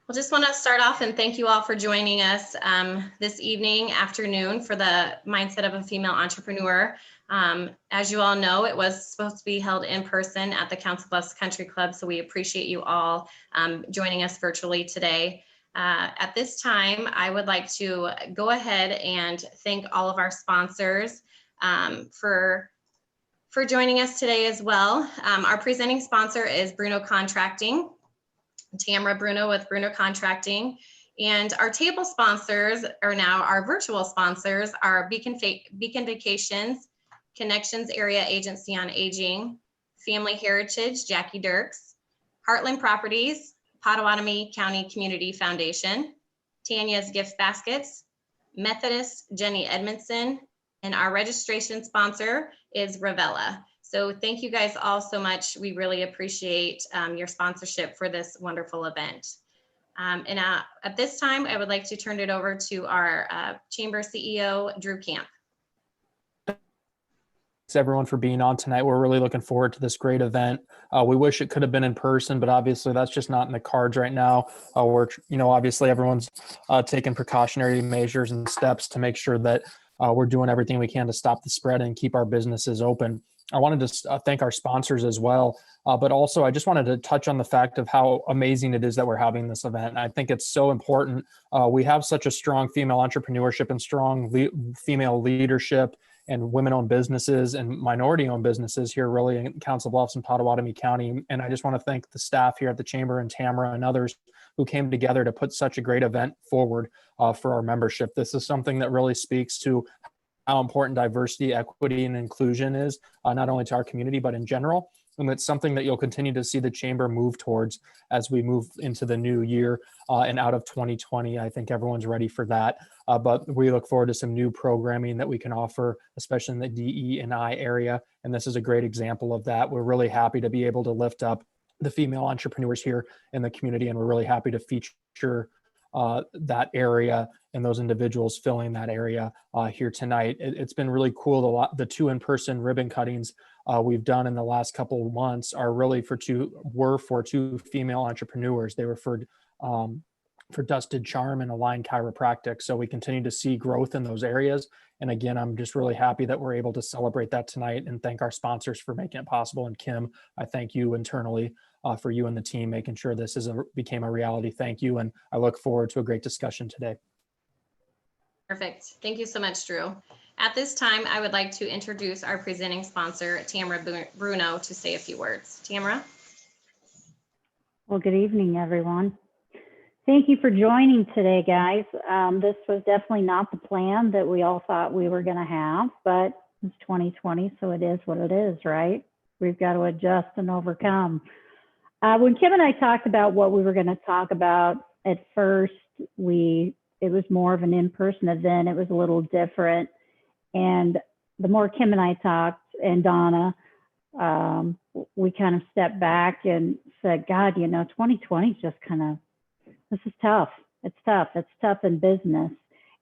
Well, just want to start off and thank you all for joining us this afternoon for the Mindset of a Female Entrepreneur. As you all know, it was supposed to be held in person at the Council Bluffs Country Club, so we appreciate you all joining us virtually today. At this time, I would like to go ahead and thank all of our sponsors for joining us today as well. Our presenting sponsor is Brunow Contracting. Tamara Brunow with Brunow Contracting. And our table sponsors are now our virtual sponsors are Beacon Vacations, Connections Area Agency on Aging, Family Heritage, Jackie Dirks, Heartland Properties, Potawatomi County Community Foundation, Tanya's Gift Baskets, Methodist, Jenny Edmondson, and our registration sponsor is Ravella. So thank you guys all so much. We really appreciate your sponsorship for this wonderful event. At this time, I would like to turn it over to our Chamber CEO, Drew Camp. Thanks everyone for being on tonight. We're really looking forward to this great event. We wish it could have been in person, but obviously that's just not in the cards right now. Obviously everyone's taking precautionary measures and steps to make sure that we're doing everything we can to stop the spread and keep our businesses open. I wanted to thank our sponsors as well, but also I just wanted to touch on the fact of how amazing it is that we're having this event. I think it's so important. We have such a strong female entrepreneurship and strong female leadership and women-owned businesses and minority-owned businesses here really in Council Bluffs and Potawatomi County. And I just want to thank the staff here at the Chamber and Tamara and others who came together to put such a great event forward for our membership. This is something that really speaks to how important diversity, equity, and inclusion is, not only to our community, but in general. And it's something that you'll continue to see the Chamber move towards as we move into the new year and out of 2020. I think everyone's ready for that. But we look forward to some new programming that we can offer, especially in the DE&I area. And this is a great example of that. We're really happy to be able to lift up the female entrepreneurs here in the community. And we're really happy to feature that area and those individuals filling that area here tonight. It's been really cool. The two in-person ribbon cuttings we've done in the last couple of months are really for two female entrepreneurs. They were for Dusted Charm and Align Chiropractic. So we continue to see growth in those areas. And again, I'm just really happy that we're able to celebrate that tonight and thank our sponsors for making it possible. And Kim, I thank you internally for you and the team making sure this became a reality. Thank you. And I look forward to a great discussion today. Perfect. Thank you so much, Drew. At this time, I would like to introduce our presenting sponsor, Tamara Brunow, to say a few words. Tamara? Well, good evening, everyone. Thank you for joining today, guys. This was definitely not the plan that we all thought we were going to have, but it's 2020, so it is what it is, right? We've got to adjust and overcome. When Kim and I talked about what we were going to talk about, at first, it was more of an in-person event. It was a little different. And the more Kim and I talked, and Donna, we kind of stepped back and said, God, 2020 is just kind of, this is tough. It's tough. It's tough in business.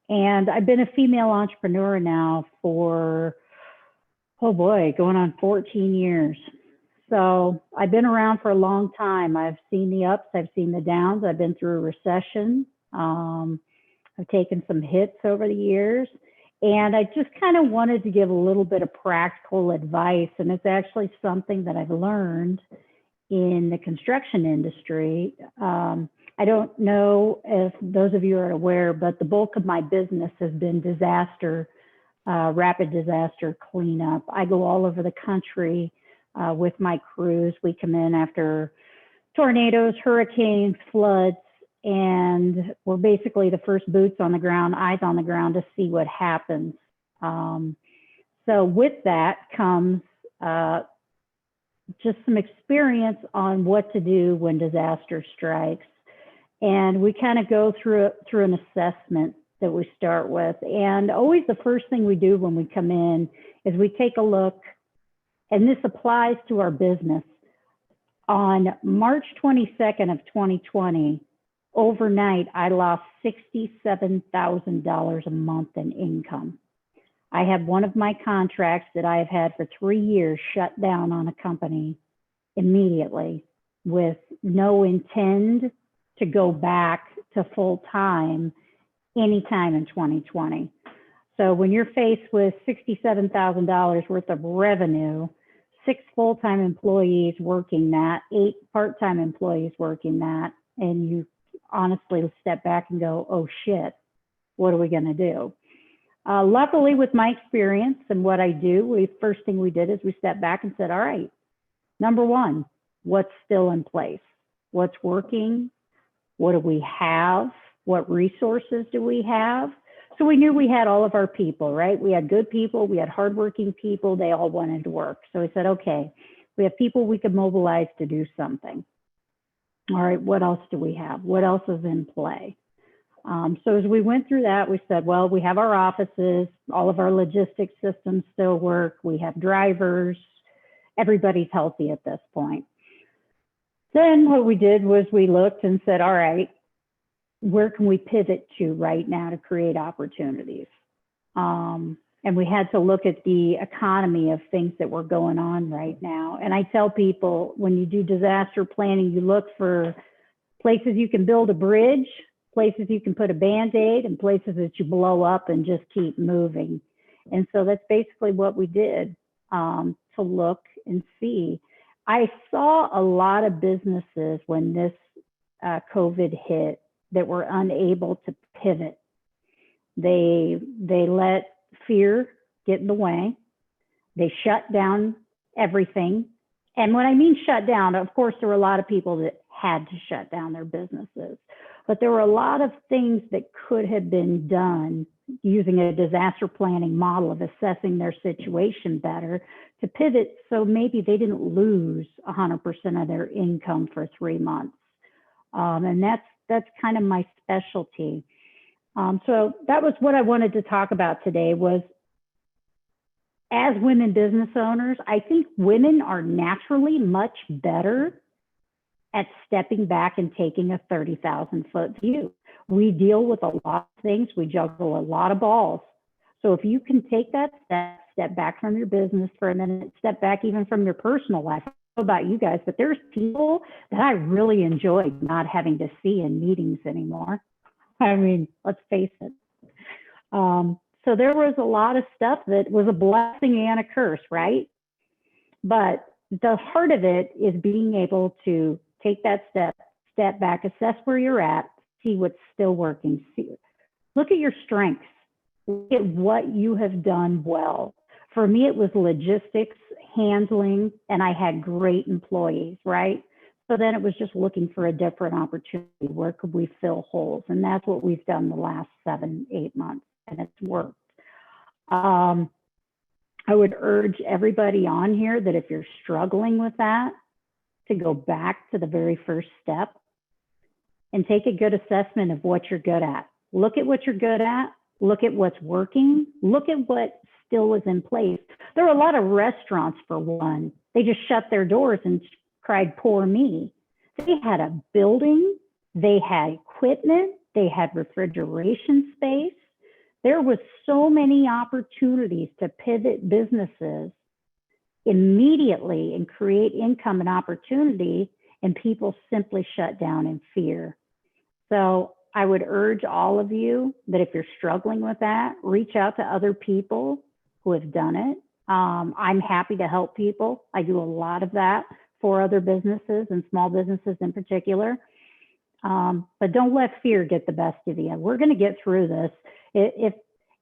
And I've been a female entrepreneur now for, oh boy, going on 14 years. So I've been around for a long time. I've seen the ups, I've seen the downs. I've been through a recession. I've taken some hits over the years. And I just kind of wanted to give a little bit of practical advice. And it's actually something that I've learned in the construction industry. I don't know if those of you are aware, but the bulk of my business has been rapid disaster cleanup. I go all over the country with my crews. We come in after tornadoes, hurricanes, floods, and we're basically the first boots on the ground, eyes on the ground to see what happens. So with that comes just some experience on what to do when disaster strikes. And we kind of go through an assessment that we start with. And always the first thing we do when we come in is we take a look, and this applies to our business. On March 22nd of 2020, overnight, I lost $67,000 a month in income. I had one of my contracts that I have had for 3 years shut down on a company immediately with no intent to go back to full-time anytime in 2020. So when you're faced with $67,000 worth of revenue, 6 full-time employees working that, 8 part-time employees working that, and you honestly step back and go, oh shit, what are we gonna do? Luckily with my experience and what I do, first thing we did is we stepped back and said, all right, number one, what's still in place? What's working? What do we have? What resources do we have? So we knew we had all of our people, right? We had good people, we had hardworking people, they all wanted to work. So we said, okay, we have people we could mobilize to do something. All right, what else do we have? What else is in play? So as we went through that, we said, well, we have our offices, all of our logistics systems still work, we have drivers, everybody's healthy at this point. Then what we did was we looked and said, all right, where can we pivot to right now to create opportunities? And we had to look at the economy of things that were going on right now. And I tell people, when you do disaster planning, you look for places you can build a bridge, places you can put a Band-Aid, and places that you blow up and just keep moving. And so that's basically what we did, to look and see. I saw a lot of businesses when this COVID hit that were unable to pivot. They let fear get in the way. They shut down everything. And when I mean shut down, of course, there were a lot of people that had to shut down their businesses, but there were a lot of things that could have been done using a disaster planning model of assessing their situation better to pivot, so maybe they didn't lose 100% of their income for 3 months. And that's kind of my specialty. So that was what I wanted to talk about today was, as women business owners, I think women are naturally much better at stepping back and taking a 30,000-foot view. We deal with a lot of things. We juggle a lot of balls. So if you can take that step back from your business for a minute, step back even from your personal life. I don't know about you guys, but there's people that I really enjoy not having to see in meetings anymore. I mean, let's face it. So there was a lot of stuff that was a blessing and a curse, right? But the heart of it is being able to take that step back, assess where you're at, see what's still working. Look at your strengths. Look at what you have done well. For me, it was logistics, handling, and I had great employees, right? So then it was just looking for a different opportunity. Where could we fill holes? And that's what we've done the last 7-8 months, and it's worked. I would urge everybody on here that if you're struggling with that, to go back to the very first step and take a good assessment of what you're good at. Look at what you're good at. Look at what's working. Look at what still is in place. There are a lot of restaurants, for one. They just shut their doors and cried, poor me. They had a building. They had equipment. They had refrigeration space. There was so many opportunities to pivot businesses immediately and create income and opportunity, and people simply shut down in fear. So I would urge all of you that if you're struggling with that, reach out to other people who have done it. I'm happy to help people. I do a lot of that for other businesses and small businesses in particular. But don't let fear get the best of you. We're going to get through this.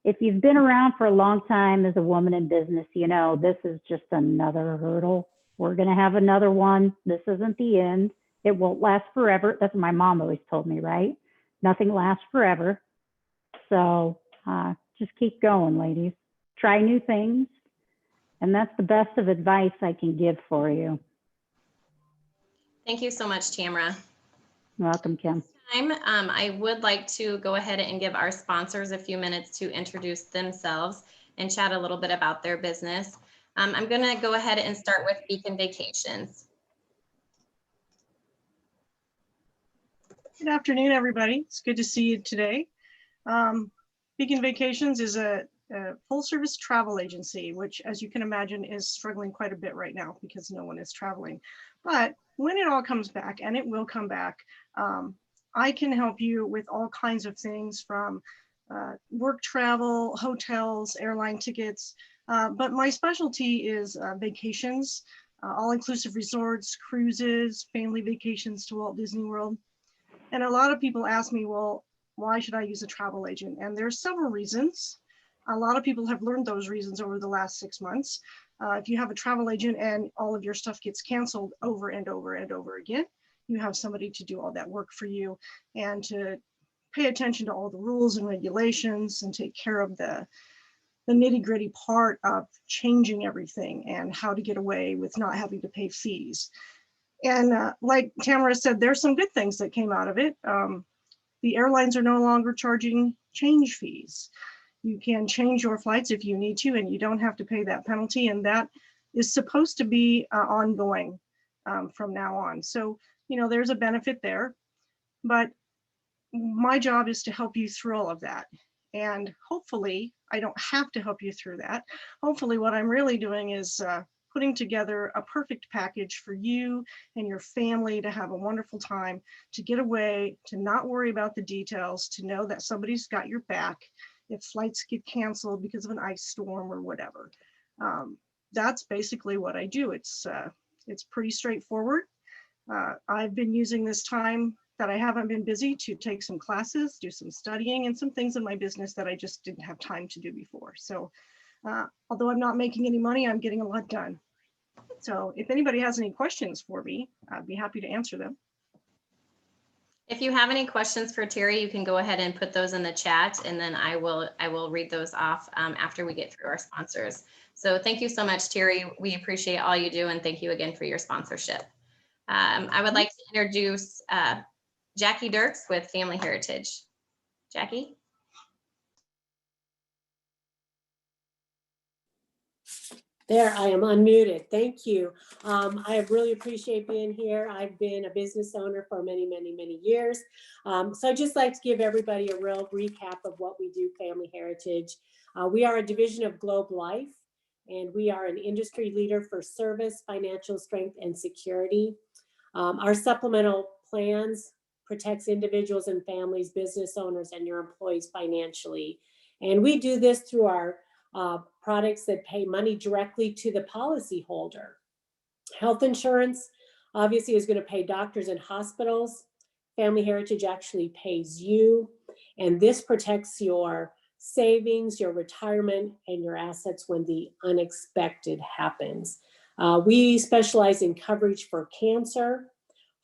If you've been around for a long time as a woman in business, you know, this is just another hurdle. We're going to have another one. This isn't the end. It won't last forever. That's what my mom always told me, right? Nothing lasts forever. So just keep going, ladies. Try new things. And that's the best of advice I can give for you. Thank you so much, Tamara. You're welcome, Kim. I would like to go ahead and give our sponsors a few minutes to introduce themselves and chat a little bit about their business. I'm going to go ahead and start with Beacon Vacations. Good afternoon, everybody. It's good to see you today. Beacon Vacations is a full-service travel agency, which, as you can imagine, is struggling quite a bit right now because no one is traveling. But when it all comes back, and it will come back, I can help you with all kinds of things from work travel, hotels, airline tickets, but my specialty is vacations, all-inclusive resorts, cruises, family vacations to Walt Disney World. And a lot of people ask me, well, why should I use a travel agent? And there's several reasons. A lot of people have learned those reasons over the last 6 months. If you have a travel agent and all of your stuff gets canceled over and over and over again, you have somebody to do all that work for you and to pay attention to all the rules and regulations and take care of the nitty-gritty part of changing everything and how to get away with not having to pay fees. And like Tamara said, there's some good things that came out of it. The airlines are no longer charging change fees. You can change your flights if you need to, and you don't have to pay that penalty. And that is supposed to be ongoing from now on. So, you know, there's a benefit there, but my job is to help you through all of that. And hopefully I don't have to help you through that. Hopefully what I'm really doing is putting together a perfect package for you and your family to have a wonderful time, to get away, to not worry about the details, to know that somebody's got your back if flights get canceled because of an ice storm or whatever. That's basically what I do. It's pretty straightforward. I've been using this time that I haven't been busy to take some classes, do some studying, and some things in my business that I just didn't have time to do before. So although I'm not making any money, I'm getting a lot done. So if anybody has any questions for me, I'd be happy to answer them. If you have any questions for Terry, you can go ahead and put those in the chat, and then I will read those off after we get through our sponsors. So thank you so much, Terry. We appreciate all you do, and thank you again for your sponsorship. I would like to introduce Jackie Dirks with Family Heritage. Jackie? There, I am unmuted. Thank you. I really appreciate being here. I've been a business owner for many, many, many years. So I'd just like to give everybody a real recap of what we do, Family Heritage. We are a division of Globe Life, and we are an industry leader for service, financial strength, and security. Our supplemental plans protects individuals and families, business owners, and your employees financially. And we do this through our products that pay money directly to the policyholder. Health insurance obviously is going to pay doctors and hospitals. Family Heritage actually pays you, and this protects your savings, your retirement, and your assets when the unexpected happens. We specialize in coverage for cancer,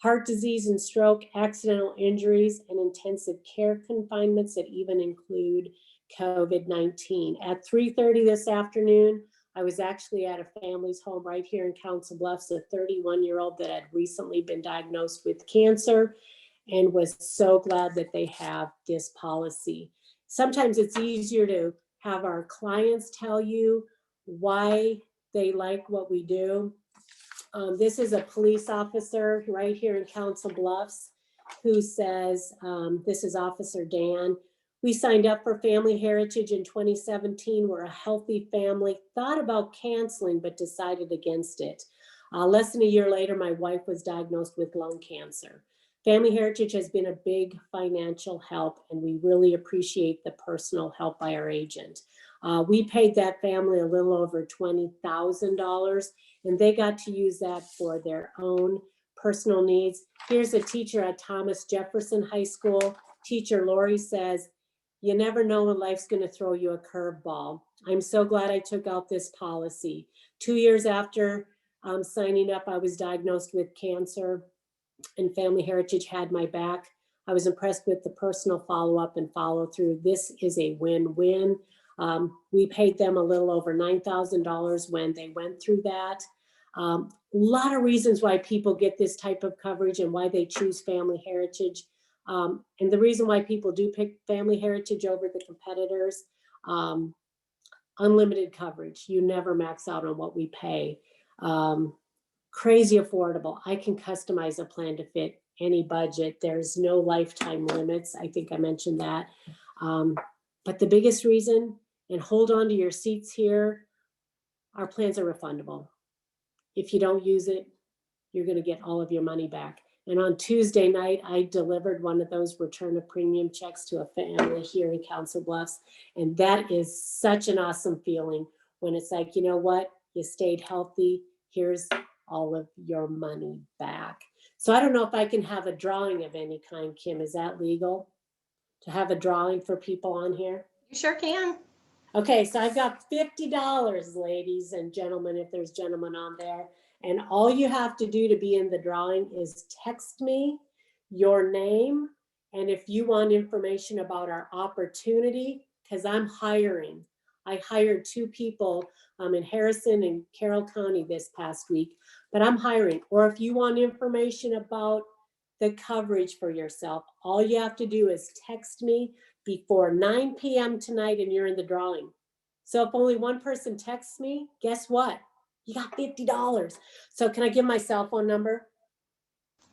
heart disease and stroke, accidental injuries, and intensive care confinements that even include COVID-19. At 3:30 this afternoon, I was actually at a family's home right here in Council Bluffs, a 31-year-old that had recently been diagnosed with cancer, and was so glad that they have this policy. Sometimes it's easier to have our clients tell you why they like what we do. This is a police officer right here in Council Bluffs who says, this is Officer Dan, we signed up for Family Heritage in 2017. We're a healthy family, thought about canceling, but decided against it. Less than a year later, my wife was diagnosed with lung cancer. Family Heritage has been a big financial help, and we really appreciate the personal help by our agent. We paid that family a little over $20,000, and they got to use that for their own personal needs. Here's a teacher at Thomas Jefferson High School. Teacher Lori says, you never know when life's going to throw you a curveball. I'm so glad I took out this policy. 2 years after signing up, I was diagnosed with cancer, and Family Heritage had my back. I was impressed with the personal follow-up and follow-through. This is a win-win. We paid them a little over $9,000 when they went through that. A lot of reasons why people get this type of coverage and why they choose Family Heritage. And the reason why people do pick Family Heritage over the competitors, unlimited coverage. You never max out on what we pay. Crazy affordable. I can customize a plan to fit any budget. There's no lifetime limits. I think I mentioned that. But the biggest reason, and hold on to your seats here, our plans are refundable. If you don't use it, you're going to get all of your money back. And on Tuesday night, I delivered one of those return of premium checks to a family here in Council Bluffs. And that is such an awesome feeling when it's like, you know what, you stayed healthy, here's all of your money back. So I don't know if I can have a drawing of any kind, Kim. Is that legal to have a drawing for people on here? You sure can. Okay, so I've got $50, ladies and gentlemen, if there's gentlemen on there. And all you have to do to be in the drawing is text me your name. And if you want information about our opportunity, because I'm hiring. I hired 2 people in Harrison and Carroll County this past week, but I'm hiring. Or if you want information about the coverage for yourself, all you have to do is text me before 9 p.m. tonight and you're in the drawing. So if only one person texts me, guess what? You got $50. So can I give my cell phone number?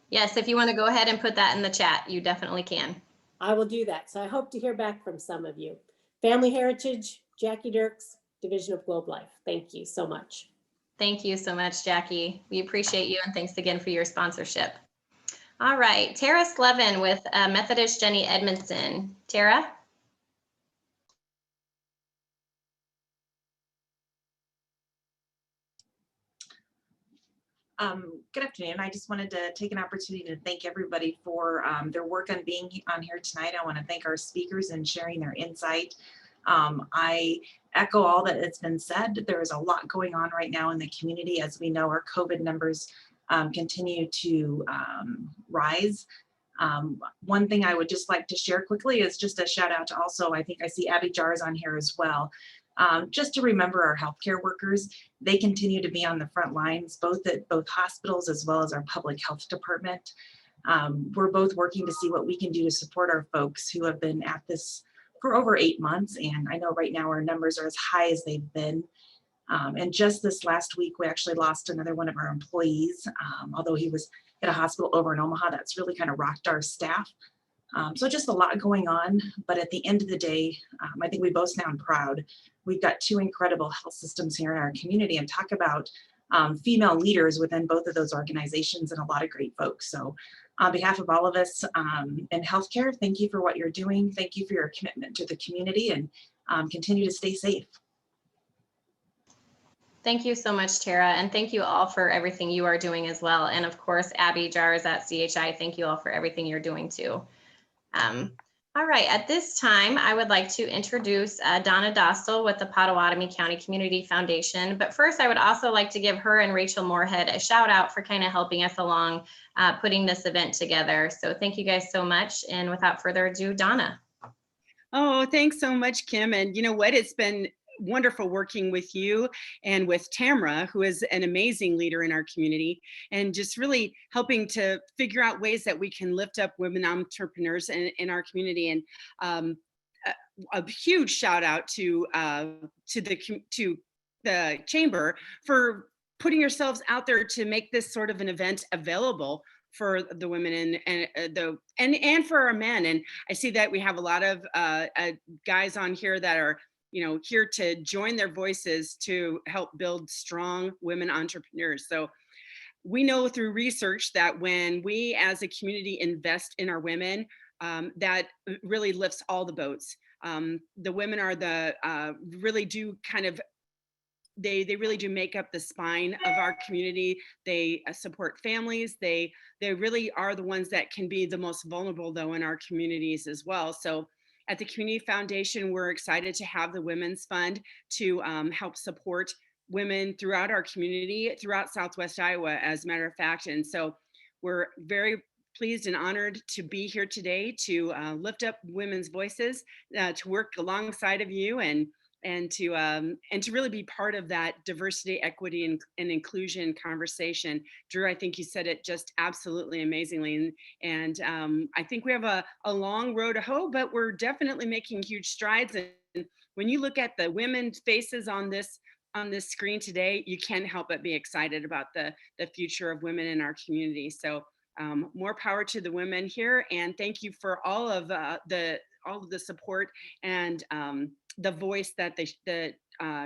Yes, if you want to go ahead and put that in the chat, you definitely can. I will do that. So I hope to hear back from some of you. Family Heritage, Jackie Dirks, Division of Globe Life. Thank you so much. Thank you so much, Jackie. We appreciate you, and thanks again for your sponsorship. All right, Tara Slevin with Methodist Jenny Edmondson. Tara? Good afternoon. I just wanted to take an opportunity to thank everybody for their work on being on here tonight. I want to thank our speakers and sharing their insight. I echo all that has been said. There is a lot going on right now in the community. As we know, our COVID numbers continue to rise. One thing I would just like to share quickly is just a shout out to also, I think I see Abby Jars on here as well. Just to remember our healthcare workers, they continue to be on the front lines, both at both hospitals as well as our public health department. We're both working to see what we can do to support our folks who have been at this for over 8 months. And I know right now our numbers are as high as they've been. And just this last week, we actually lost another one of our employees, although he was at a hospital over in Omaha. That's really kind of rocked our staff. So just a lot going on, but at the end of the day, I think we both sound proud. We've got 2 incredible health systems here in our community, and talk about female leaders within both of those organizations and a lot of great folks. So on behalf of all of us in healthcare, thank you for what you're doing. Thank you for your commitment to the community, and continue to stay safe. Thank you so much, Tara, and thank you all for everything you are doing as well. And of course, Abby Jars at CHI, thank you all for everything you're doing too. All right, at this time, I would like to introduce Donna Dostal with the Pottawatomie County Community Foundation. But first, I would also like to give her and Rachel Moorhead a shout out for kind of helping us along putting this event together. So thank you guys so much. And without further ado, Donna. Oh, thanks so much, Kim. And you know what? It's been wonderful working with you and with Tamara, who is an amazing leader in our community, and just really helping to figure out ways that we can lift up women entrepreneurs in our community. And a huge shout out to the chamber for putting yourselves out there to make this sort of an event available for the women and for our men. And I see that we have a lot of guys on here that are here to join their voices to help build strong women entrepreneurs. So we know through research that when we as a community invest in our women, that really lifts all the boats. The women are really do kind of, they really do make up the spine of our community. They support families. They really are the ones that can be the most vulnerable though in our communities as well. So at the Community Foundation, we're excited to have the Women's Fund to help support women throughout our community, throughout Southwest Iowa, as a matter of fact. And so we're very pleased and honored to be here today to lift up women's voices, to work alongside of you and to really be part of that diversity, equity, and inclusion conversation. Drew, I think you said it just absolutely amazingly. And I think we have a long road to hoe, but we're definitely making huge strides. And when you look at the women's faces on this screen today, you can't help but be excited about the future of women in our community. So more power to the women here. And thank you for all of the support and the voice that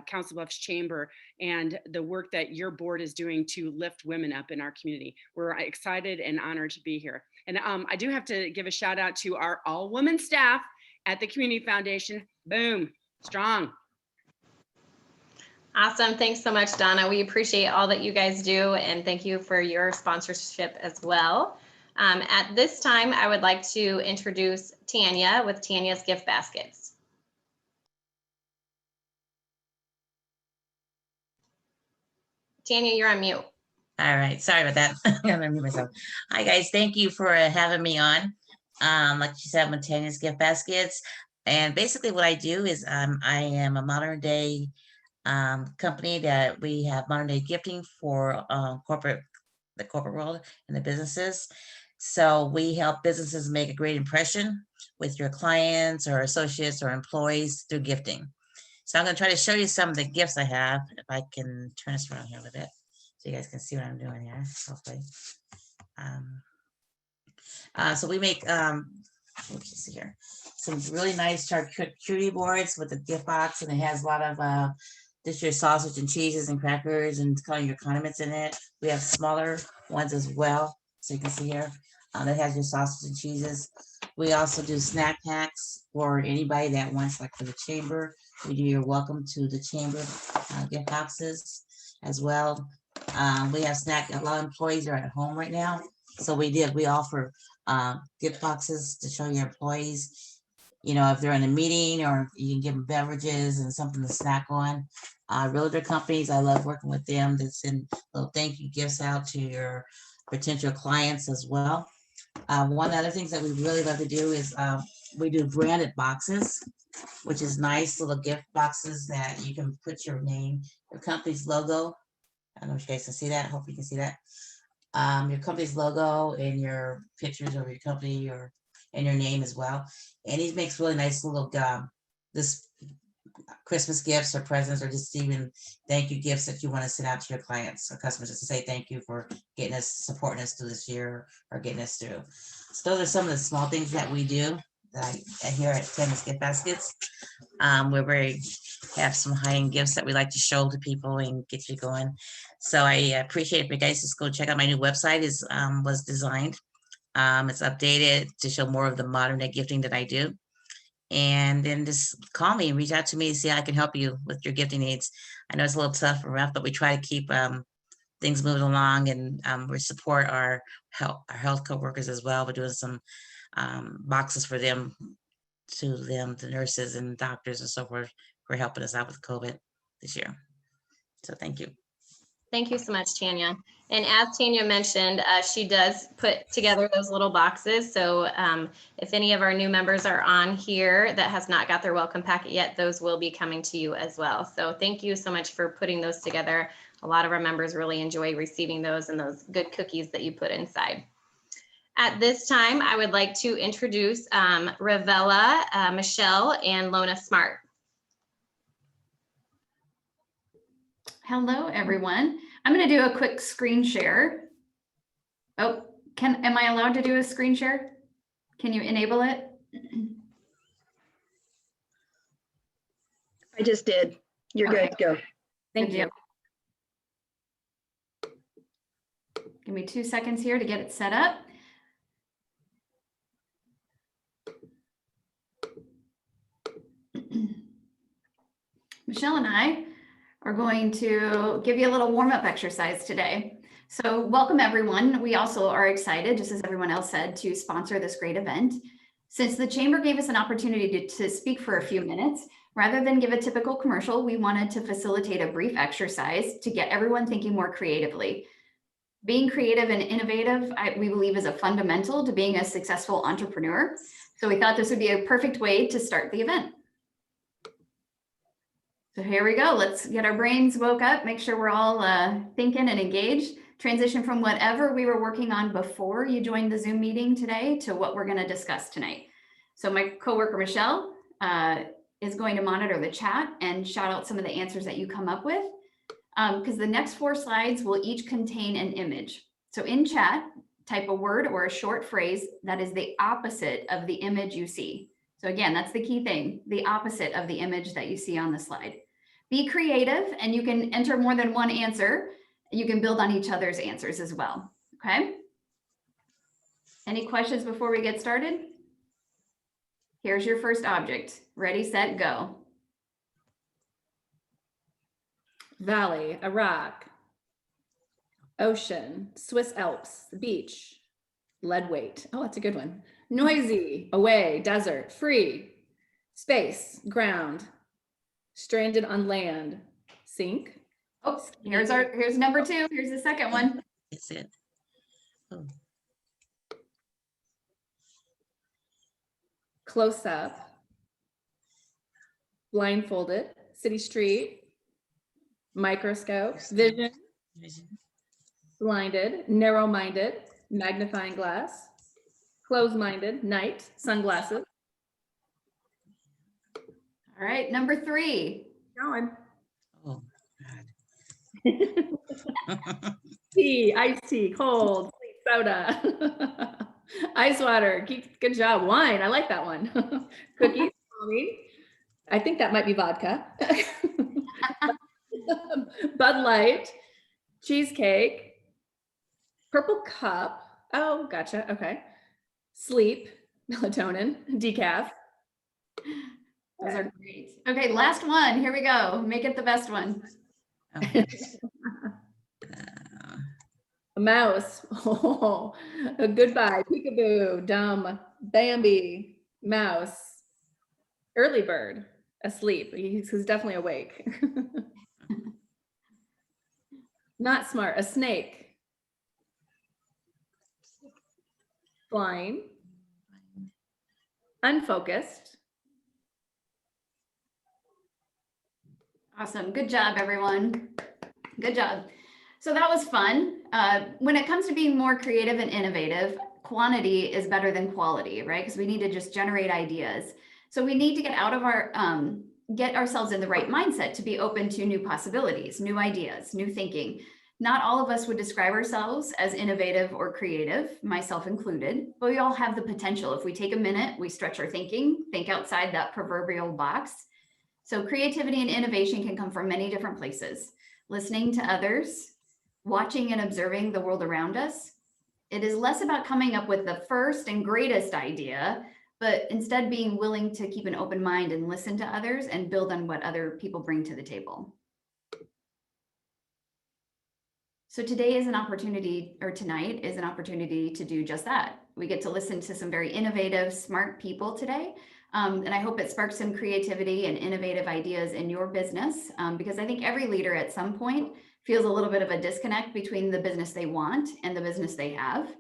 Council Bluffs Chamber and the work that your board is doing to lift women up in our community. We're excited and honored to be here. And I do have to give a shout out to our all-woman staff at the Community Foundation. Boom, strong. Awesome. Thanks so much, Donna. We appreciate all that you guys do, and thank you for your sponsorship as well. At this time, I would like to introduce Tanya with Tanya's Gift Baskets. Tanya, you're on mute. All right, sorry about that. I'm gonna mute myself. Hi guys, thank you for having me on. Like you said, I'm with Tanya's Gift Baskets, and basically what I do is I am a modern day company that we have modern day gifting for the corporate world and the businesses. So we help businesses make a great impression with your clients or associates or employees through gifting. So I'm going to try to show you some of the gifts I have. If I can turn this around here a little bit so you guys can see what I'm doing here, hopefully. So we make, let's see here, some really nice charcuterie boards with a gift box, and it has a lot of just your sausage and cheeses and crackers and kind of your condiments in it. We have smaller ones as well, so you can see here that has your sausage and cheeses. We also do snack packs for anybody that wants, like for the chamber. We do your welcome to the chamber gift boxes as well. We have a lot of employees are at home right now, so we offer gift boxes to show your employees, you know, if they're in a meeting, or you can give them beverages and something to snack on. Realtor companies, I love working with them to send little thank you gifts out to your potential clients as well. One of the other things that we really love to do is we do branded boxes, which is nice little gift boxes that you can put your name, your company's logo. I don't know if you guys can see that. I hope you can see that. Your company's logo and your pictures of your company and your name as well. And he makes really nice little this Christmas gifts or presents, or just even thank you gifts that you want to send out to your clients or customers, just to say thank you for getting us, supporting us through this year or getting us through. So those are some of the small things that we do here at Tanya's Gift Baskets. We have some high-end gifts that we like to show to people and get you going. So I appreciate if you guys just go check out my new website. Was designed. It's updated to show more of the modern day gifting that I do. And then just call me and reach out to me to see how I can help you with your gifting needs. I know it's a little tough and rough, but we try to keep things moving along, and we support our health co-workers as well. We're doing some boxes for them, the nurses and doctors and so forth, for helping us out with COVID this year. So thank you. Thank you so much, Tanya. And as Tanya mentioned, she does put together those little boxes. So if any of our new members are on here that has not got their welcome packet yet, those will be coming to you as well. So thank you so much for putting those together. A lot of our members really enjoy receiving those and those good cookies that you put inside. At this time, I would like to introduce Ravella, Michelle, and Lona Smart. Hello, everyone. I'm going to do a quick screen share. Oh, am I allowed to do a screen share? Can you enable it? I just did. You're Okay. good. Go. Thank you. Give me 2 seconds here to get it set up. Michelle and I are going to give you a little warm-up exercise today. So welcome everyone. We also are excited, just as everyone else said, to sponsor this great event. Since the Chamber gave us an opportunity to speak for a few minutes, rather than give a typical commercial, we wanted to facilitate a brief exercise to get everyone thinking more creatively. Being creative and innovative, we believe, is a fundamental to being a successful entrepreneur. So we thought this would be a perfect way to start the event. So here we go. Let's get our brains woke up, make sure we're all thinking and engaged, transition from whatever we were working on before you joined the Zoom meeting today to what we're going to discuss tonight. So my coworker, Michelle, is going to monitor the chat and shout out some of the answers that you come up with, because the next 4 slides will each contain an image. So in chat, type a word or a short phrase that is the opposite of the image you see. So again, that's the key thing, the opposite of the image that you see on the slide. Be creative, and you can enter more than one answer. You can build on each other's answers as well, okay? Any questions before we get started? Here's your first object. Ready, set, go. Valley, a rock. Ocean, Swiss Alps, beach. Lead weight. Oh, that's a good one. Noisy, away, desert, free. Space, ground. Stranded on land, sink. Oh, here's number two. Here's the second one. That's it. Oh, Close up. Blindfolded, city street. Microscope, vision. vision. Blinded, narrow-minded, magnifying glass. Closed-minded, night, sunglasses. All right, number three. Going. Oh, God. Tea, iced tea, cold, soda. Ice water, good job. Wine, I like that one. Cookies, coffee. I think that might be vodka. Bud Light, cheesecake, purple cup. Oh, gotcha. Okay. Sleep, melatonin, decaf. Those are great. Okay, last one. Here we go. Make it the best one. A mouse. Oh, a goodbye. Peekaboo, dumb, Bambi, mouse, early bird, asleep. He's definitely awake. Not smart. A snake. Flying. Unfocused. Awesome. Good job, everyone. Good job. So that was fun. When it comes to being more creative and innovative, quantity is better than quality, right? Because we need to just generate ideas. So we need to get out of our, get ourselves in the right mindset to be open to new possibilities, new ideas, new thinking. Not all of us would describe ourselves as innovative or creative, myself included, but we all have the potential. If we take a minute, we stretch our thinking, think outside that proverbial box. So creativity and innovation can come from many different places. Listening to others, watching and observing the world around us. It is less about coming up with the first and greatest idea, but instead being willing to keep an open mind and listen to others and build on what other people bring to the table. So today is an opportunity, or tonight is an opportunity to do just that. We get to listen to some very innovative, smart people today. And I hope it sparks some creativity and innovative ideas in your business, because I think every leader at some point feels a little bit of a disconnect between the business they want and the business they have.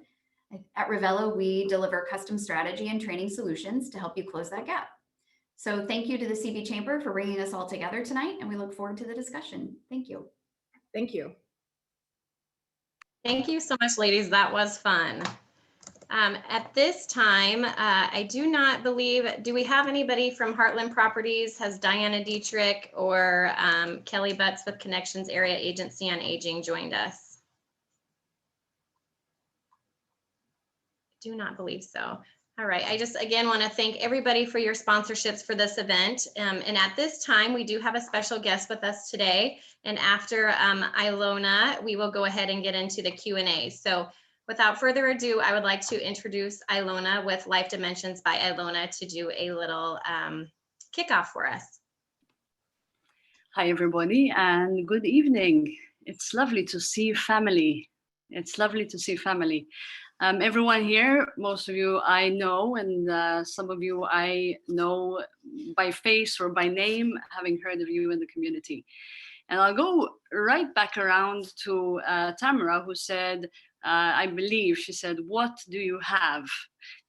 At Revelo, we deliver custom strategy and training solutions to help you close that gap. So thank you to the CB Chamber for bringing us all together tonight, and we look forward to the discussion. Thank you. Thank you. Thank you so much, ladies. That was fun. At this time, I do not believe, do we have anybody from Heartland Properties? Has Diana Dietrich or Kelly Butts with Connections Area Agency on Aging joined us? Do not believe so. All right, I just again want to thank everybody for your sponsorships for this event. And at this time, we do have a special guest with us today. And after Ilona, we will go ahead and get into the Q&A. So without further ado, I would like to introduce Ilona with Life Dimensions by Ilona to do a little kickoff for us. Hi, everybody, and good evening. It's lovely to see family. It's lovely to see family. Everyone here, most of you I know, and some of you I know by face or by name, having heard of you in the community. And I'll go right back around to Tamara, who said, I believe she said, what do you have?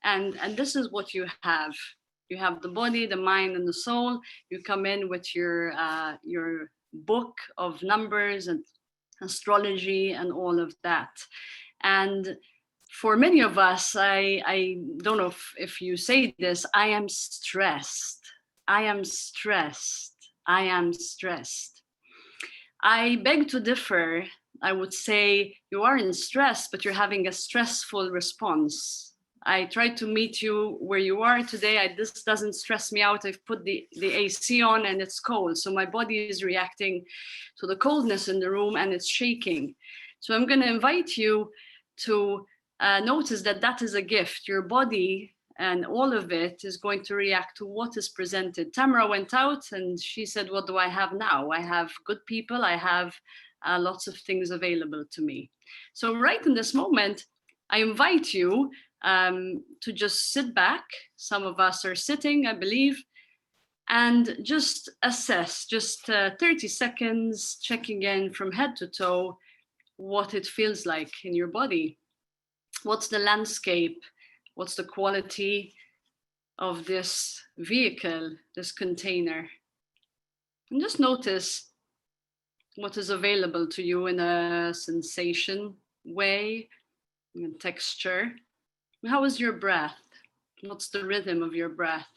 And this is what you have. You have the body, the mind, and the soul. You come in with your book of numbers and astrology and all of that. And for many of us, I don't know if you say this, I am stressed. I am stressed. I am stressed. I beg to differ. I would say you are in stress, but you're having a stressful response. I tried to meet you where you are today. This doesn't stress me out. I've put the AC on and it's cold. So my body is reacting to the coldness in the room and it's shaking. So I'm going to invite you to notice that that is a gift. Your body and all of it is going to react to what is presented. Tamara went out and she said, what do I have now? I have good people. I have lots of things available to me. So right in this moment, I invite you to just sit back. Some of us are sitting, I believe, and just assess, just 30 seconds, checking in from head to toe, what it feels like in your body. What's the landscape? What's the quality of this vehicle, this container? And just notice what is available to you in a sensation way, in texture. How is your breath? What's the rhythm of your breath?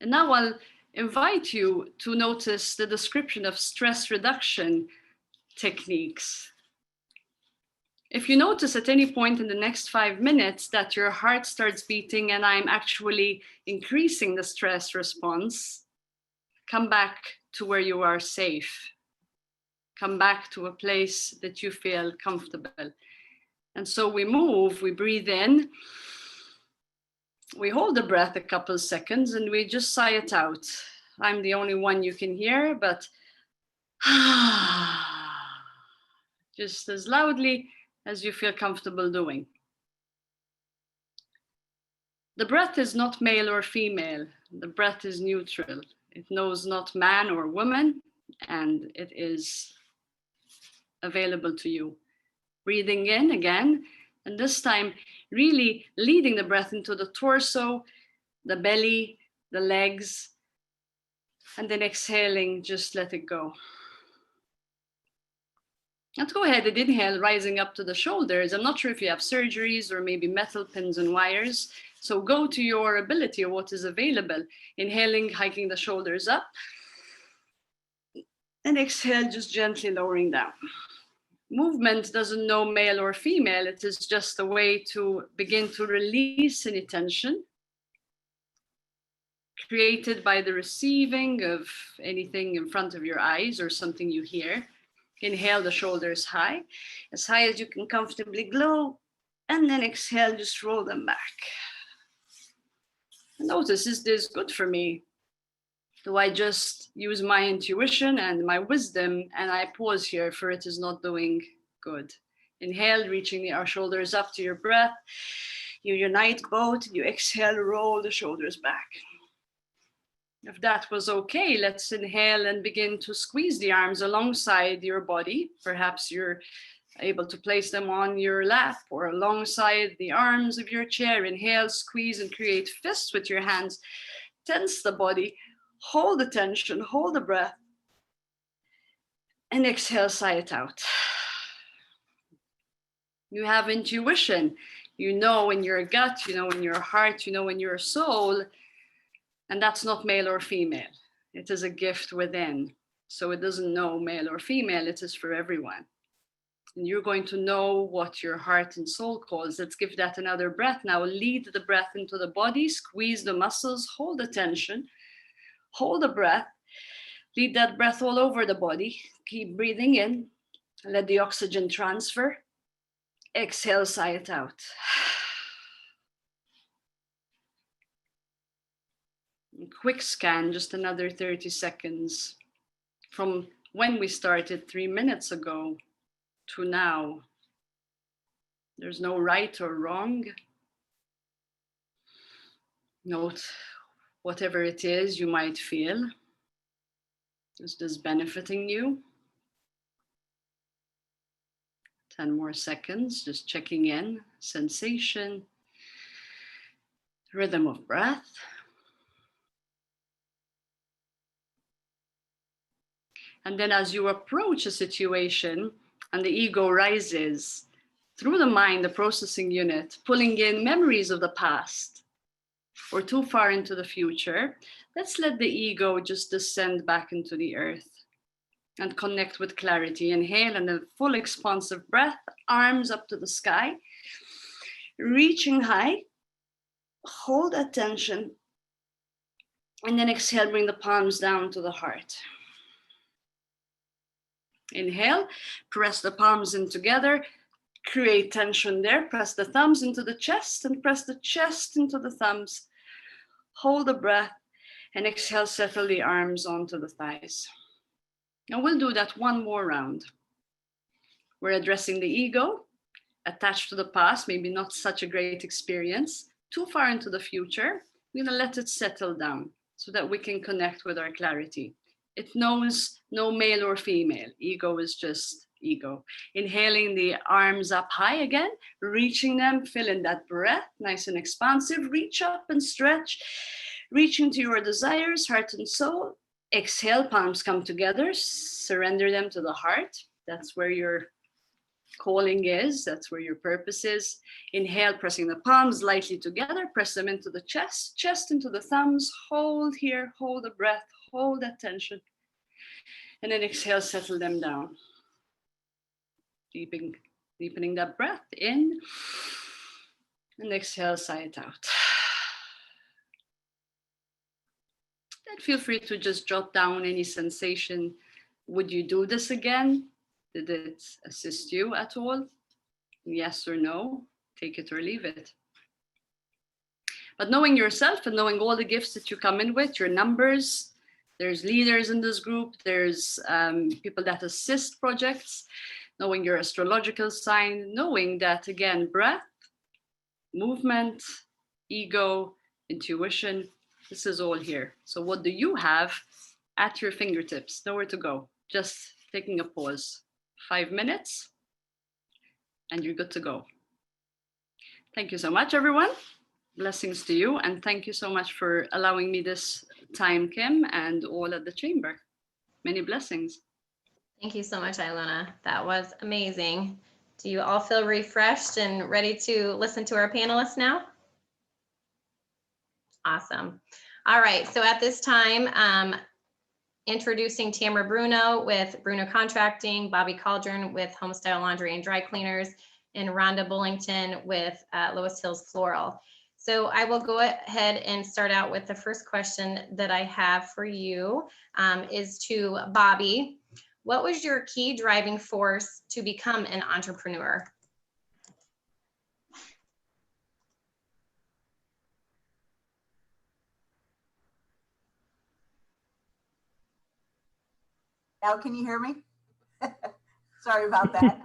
And now I'll invite you to notice the description of stress reduction techniques. If you notice at any point in the next 5 minutes that your heart starts beating and I'm actually increasing the stress response, come back to where you are safe. Come back to a place that you feel comfortable. And so we move, we breathe in, we hold the breath a couple of seconds and we just sigh it out. I'm the only one you can hear, but just as loudly as you feel comfortable doing. The breath is not male or female. The breath is neutral. It knows not man or woman, and it is available to you. Breathing in again, and this time really leading the breath into the torso, the belly, the legs, and then exhaling, just let it go. Let's go ahead and inhale, rising up to the shoulders. I'm not sure if you have surgeries or maybe metal pins and wires. So go to your ability or what is available. Inhaling, hiking the shoulders up. And exhale, just gently lowering down. Movement doesn't know male or female. It is just a way to begin to release any tension created by the receiving of anything in front of your eyes or something you hear. Inhale the shoulders as high as you can comfortably go, and then exhale, just roll them back. Notice, is this good for me? Do I just use my intuition and my wisdom and I pause here for it is not doing good? Inhale, reaching our shoulders up to your breath. You unite both, you exhale, roll the shoulders back. If that was okay, let's inhale and begin to squeeze the arms alongside your body. Perhaps you're able to place them on your lap or alongside the arms of your chair. Inhale, squeeze, and create fists with your hands. Tense the body, hold the tension, hold the breath, and exhale, sigh it out. You have intuition. You know in your gut, you know in your heart, you know in your soul. And that's not male or female. It is a gift within. So it doesn't know male or female, it is for everyone. And you're going to know what your heart and soul calls. Let's give that another breath. Now lead the breath into the body, squeeze the muscles, hold the tension, hold the breath, lead that breath all over the body. Keep breathing in, let the oxygen transfer. Exhale, sigh it out. Quick scan, just another 30 seconds from when we started 3 minutes ago to now. There's no right or wrong. Note whatever it is you might feel. Is this benefiting you? 10 more seconds, just checking in, sensation, rhythm of breath. And then as you approach a situation and the ego rises through the mind, the processing unit, pulling in memories of the past or too far into the future, let's let the ego just descend back into the earth. and connect with clarity. Inhale and a full expansive breath, arms up to the sky, reaching high, hold attention, and then exhale, bring the palms down to the heart. Inhale, press the palms in together, create tension there, press the thumbs into the chest and press the chest into the thumbs. Hold the breath and exhale, settle the arms onto the thighs. And we'll do that one more round. We're addressing the ego, attached to the past, maybe not such a great experience, too far into the future. We're gonna let it settle down so that we can connect with our clarity. It knows no male or female. Ego is just ego. Inhaling the arms up high again, reaching them, fill in that breath, nice and expansive. Reach up and stretch, reach into your desires, heart and soul. Exhale, palms come together, surrender them to the heart. That's where your calling is, that's where your purpose is. Inhale, pressing the palms lightly together, press them into the chest, chest into the thumbs, hold here, hold the breath, hold that tension. And then exhale, settle them down. Deepening that breath in, and exhale, sigh it out. Then feel free to just jot down any sensation. Would you do this again? Did it assist you at all? Yes or no? Take it or leave it. But knowing yourself and knowing all the gifts that you come in with, your numbers, there's leaders in this group, there's people that assist projects, knowing your astrological sign, knowing that, again, breath, movement, ego, intuition, this is all here. So what do you have at your fingertips? Nowhere to go, just taking a pause. 5 minutes, and you're good to go. Thank you so much, everyone. Blessings to you, and thank you so much for allowing me this time, Kim, and all at the chamber. Many blessings. Thank you so much, Ilona. That was amazing. Do you all feel refreshed and ready to listen to our panelists now? Awesome. All right, so at this time, introducing Tamara Brunow with Brunow Contracting, Bobbi Calderon with Homestyle Laundry and Dry Cleaners, and Rhonda Bullington with Loess Hills Floral. So I will go ahead and start out with the first question that I have for you is to Bobbi. What was your key driving force to become an entrepreneur? Now, can you hear me? Sorry about that.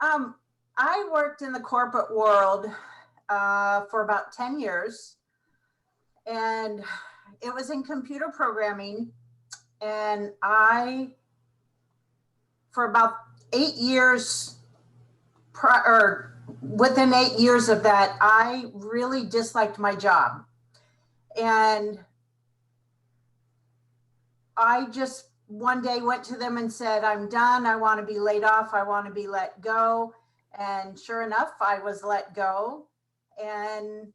I worked in the corporate world for about 10 years, and it was in computer programming. And for about 8 years, within 8 years of that, I really disliked my job. And I just one day went to them and said, I'm done. I want to be laid off. I want to be let go. And sure enough, I was let go. And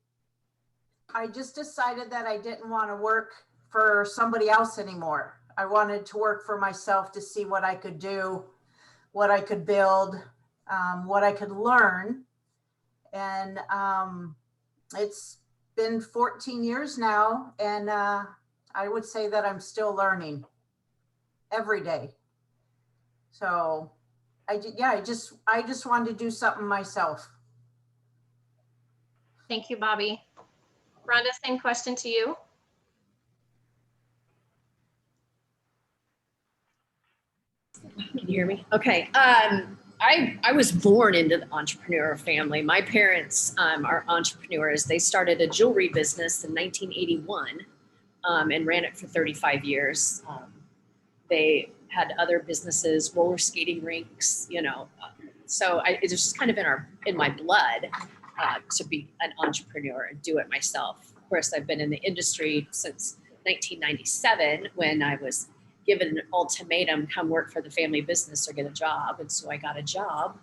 I just decided that I didn't want to work for somebody else anymore. I wanted to work for myself to see what I could do, what I could build, what I could learn. And it's been 14 years now. And I would say that I'm still learning every day. So I just wanted to do something myself. Thank you, Bobbi. Rhonda, same question to you. Can you hear me? Okay. I was born into the entrepreneur family. My parents are entrepreneurs. They started a jewelry business in 1981 and ran it for 35 years. They had other businesses, roller skating rinks, so it's just kind of in my blood to be an entrepreneur and do it myself. Of course, I've been in the industry since 1997 when I was given an ultimatum, come work for the family business or get a job. And so I got a job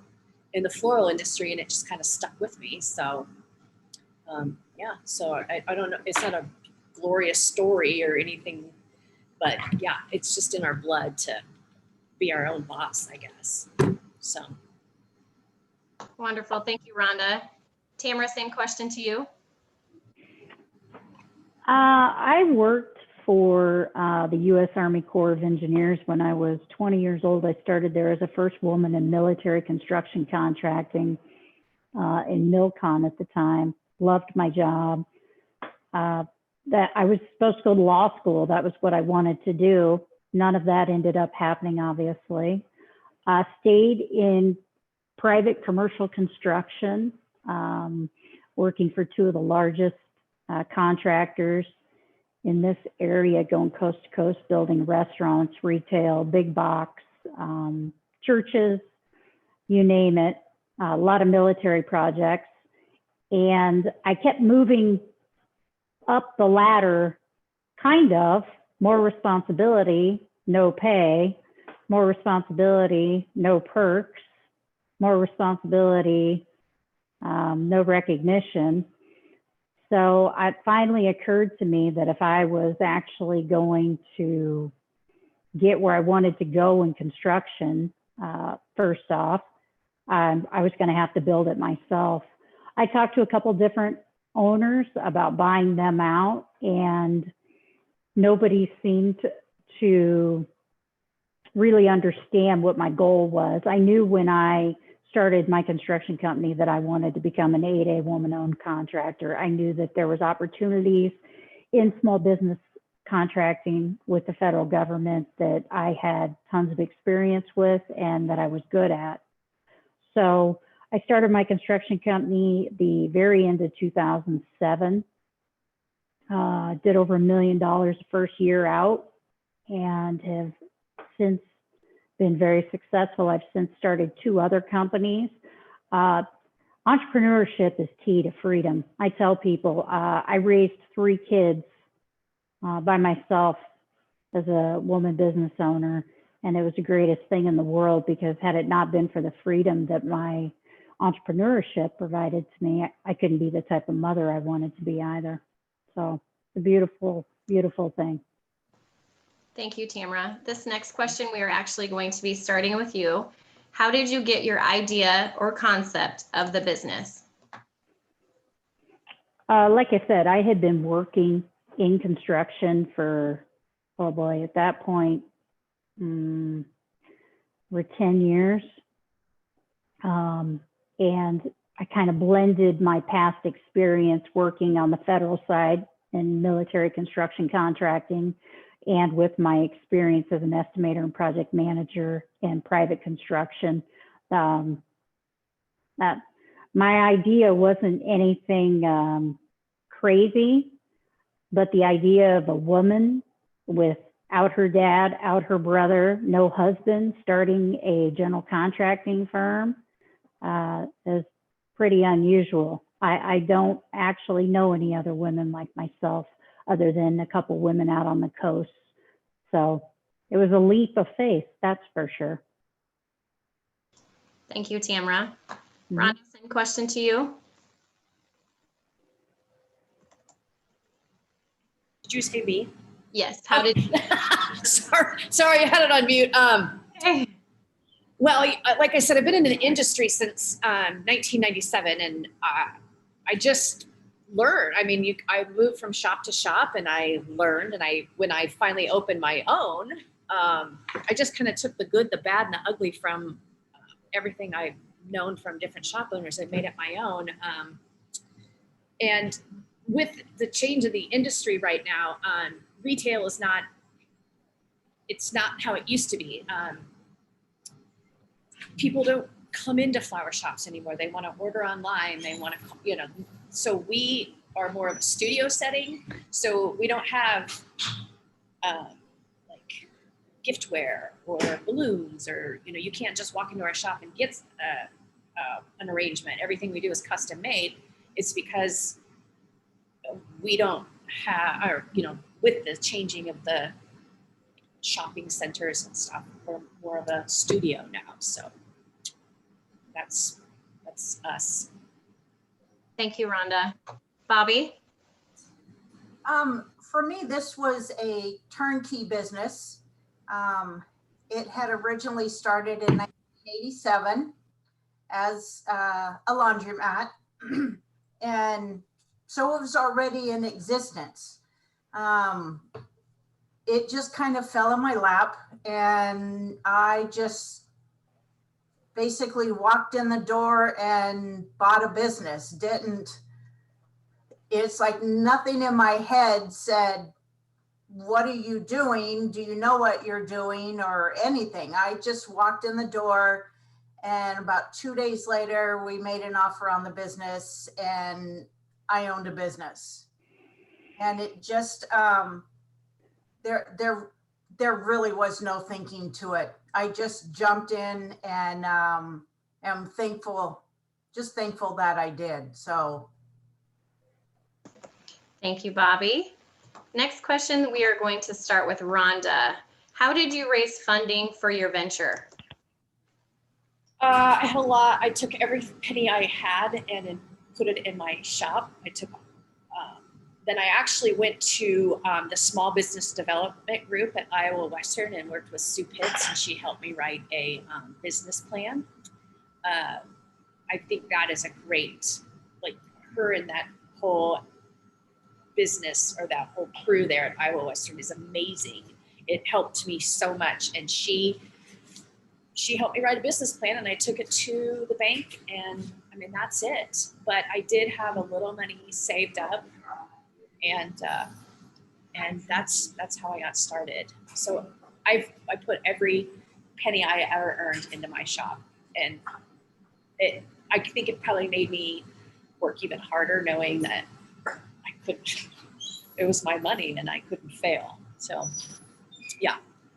in the floral industry and it just kind of stuck with me. So so I don't know, it's not a glorious story or anything but yeah, it's just in our blood to be our own boss, I guess. So. Wonderful. Thank you, Rhonda. Tamara, same question to you. I worked for the U.S. Army Corps of Engineers when I was 20 years old. I started there as a first woman in military construction contracting in Milcon at the time. Loved my job. That I was supposed to go to law school. That was what I wanted to do. None of that ended up happening, obviously. Stayed in private commercial construction, working for two of the largest contractors in this area, going coast to coast, building restaurants, retail, big box, churches, you name it, a lot of military projects. And I kept moving up the ladder, kind of, more responsibility, no pay, more responsibility, no perks, more responsibility, no recognition. So it finally occurred to me that if I was actually going to get where I wanted to go in construction, first off, I was going to have to build it myself. I talked to a couple different owners about buying them out, and nobody seemed to really understand what my goal was. I knew when I started my construction company that I wanted to become an 8A woman-owned contractor. I knew that there was opportunities in small business contracting with the federal government that I had tons of experience with and that I was good at. So I started my construction company the very end of 2007. Did over $1 million the first year out, and have since been very successful. I've since started 2 other companies. Entrepreneurship is key to freedom. I tell people, I raised 3 kids by myself as a woman business owner, and it was the greatest thing in the world, because had it not been for the freedom that my entrepreneurship provided to me, I couldn't be the type of mother I wanted to be either. So it's a beautiful, beautiful thing. Thank you, Tamara. This next question, we are actually going to be starting with you. How did you get your idea or concept of the business? Like I said, I had been working in construction for, oh boy, at that point, for 10 years. And I kind of blended my past experience working on the federal side in military construction contracting, and with my experience as an estimator and project manager in private construction. My idea wasn't anything crazy, but the idea of a woman without her dad, out her brother, no husband, starting a general contracting firm is pretty unusual. I don't actually know any other women like myself, other than a couple women out on the coast. So it was a leap of faith, that's for sure. Thank you, Tamara. Rhonda, same question to you. Did you say me? Yes. How did you? Sorry, I had it on mute. Well, like I said, I've been in the industry since 1997, and I just learned. I mean, I moved from shop to shop, and I learned. And when I finally opened my own, I just kind of took the good, the bad, and the ugly from everything I've known from different shop owners and made it my own. And with the change of the industry right now, retail is not. It's not how it used to be. People don't come into flower shops anymore. They want to order online. They want to, so we are more of a studio setting. So we don't have like giftware or balloons, or, you can't just walk into our shop and get an arrangement. Everything we do is custom made. It's because we don't have, or, with the changing of the shopping centers and stuff, we're more of a studio now. So that's us. Thank you, Rhonda. Bobbi? for me, this was a turnkey business. It had originally started in 1987 as a laundromat. And so it was already in existence. It just kind of fell in my lap, and I just basically walked in the door and bought a business. It's like nothing in my head said, what are you doing? Do you know what you're doing or anything? I just walked in the door, and about 2 days later, we made an offer on the business, and I owned a business. And it just, there really was no thinking to it. I just jumped in, and am thankful that I did. So. Thank you, Bobbi. Next question, we are going to start with Rhonda. How did you raise funding for your venture? I had a lot. I took every penny I had and put it in my shop. Then I actually went to the small business development group at Iowa Western and worked with Sue Pitts, and she helped me write a business plan. I think that is a great, like her and that whole business or that whole crew there at Iowa Western is amazing. It helped me so much, and she helped me write a business plan, and I took it to the bank, and I mean that's it. But I did have a little money saved up, and that's how I got started. So I put every penny I ever earned into my shop, and I think it probably made me work even harder, knowing that it was my money and I couldn't fail. So yeah,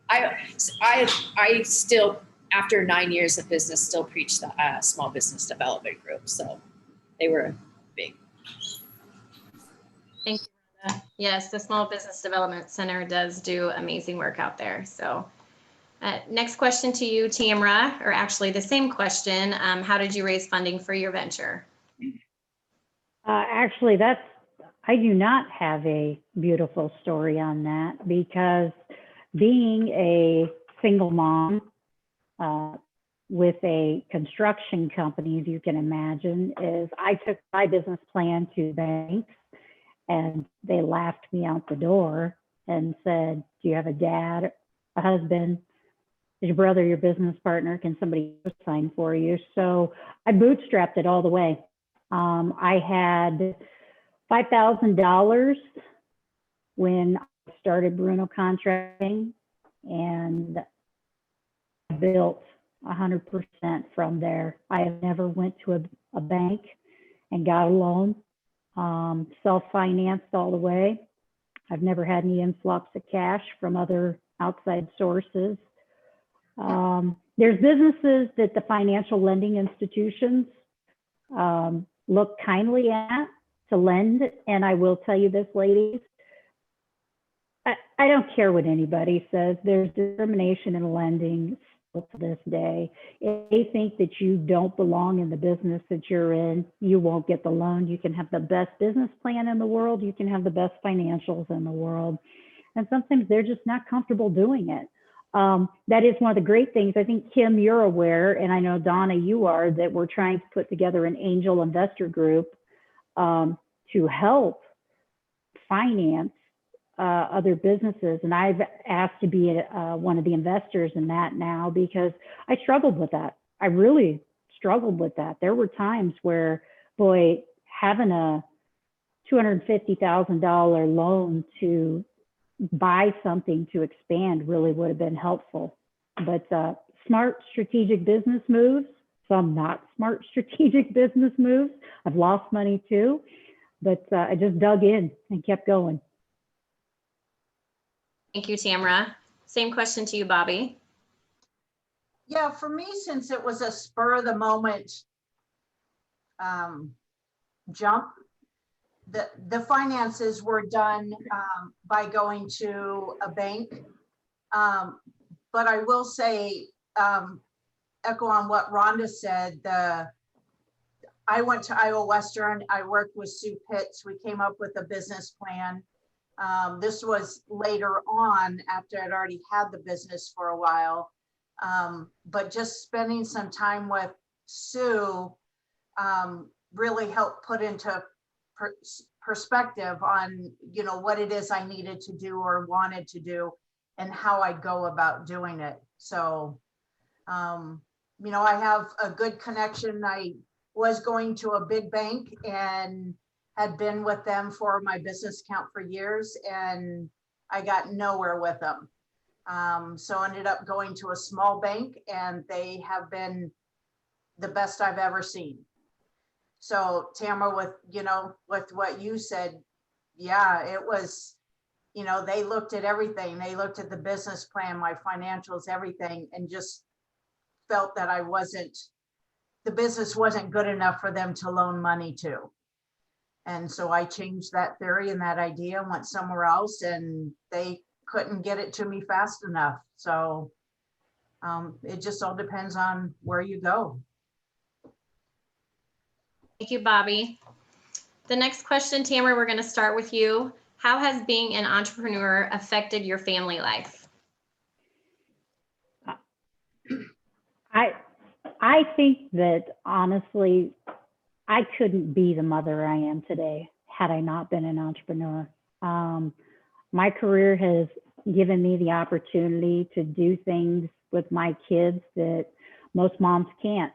I still, after 9 years of business, still preach the small business development group. So they were big. Thank you, Rhonda. Yes, the Small Business Development Center does do amazing work out there. So next question to you, Tamara, or actually the same question. How did you raise funding for your venture? Actually, I do not have a beautiful story on that, because being a single mom with a construction company, as you can imagine, is I took my business plan to banks, and they laughed me out the door and said, do you have a dad, a husband? Is your brother your business partner? Can somebody sign for you? So I bootstrapped it all the way. I had $5,000 when I started Brunow contracting, and I built 100% from there. I have never went to a bank and got a loan, self-financed all the way. I've never had any influx of cash from other outside sources. There's businesses that the financial lending institutions look kindly at to lend. And I will tell you this, ladies, I don't care what anybody says. There's discrimination in lending still to this day. If they think that you don't belong in the business that you're in, you won't get the loan. You can have the best business plan in the world. You can have the best financials in the world. And sometimes they're just not comfortable doing it. That is one of the great things. I think, Kim, you're aware, and I know, Donna, you are, that we're trying to put together an angel investor group to help finance other businesses. And I've asked to be one of the investors in that now, because I struggled with that. I really struggled with that. There were times where, boy, having a $250,000 loan to buy something to expand really would have been helpful. But smart strategic business moves, some not smart strategic business moves. I've lost money too, but I just dug in and kept going. Thank you, Tamara. Same question to you, Bobbi. Yeah, for me, since it was a spur of the moment jump, the finances were done by going to a bank. But I will say, echo on what Rhonda said, I went to Iowa Western, I worked with Sue Pitts, we came up with a business plan. This was later on after I'd already had the business for a while. But just spending some time with Sue really helped put into perspective on, you know, what it is I needed to do or wanted to do and how I go about doing it. So, you know, I have a good connection. I was going to a big bank and had been with them for my business account for years, and I got nowhere with them. So ended up going to a small bank, and they have been the best I've ever seen. So Tamara, with, you know, with what you said, yeah, it was, you know, they looked at everything. They looked at the business plan, my financials, everything, and just felt that the business wasn't good enough for them to loan money to. And so I changed that theory and that idea, went somewhere else, and they couldn't get it to me fast enough. So it just all depends on where you go. Thank you, Bobbi. The next question, Tamara, we're going to start with you. How has being an entrepreneur affected your family life? I think that honestly, I couldn't be the mother I am today had I not been an entrepreneur. My career has given me the opportunity to do things with my kids that most moms can't.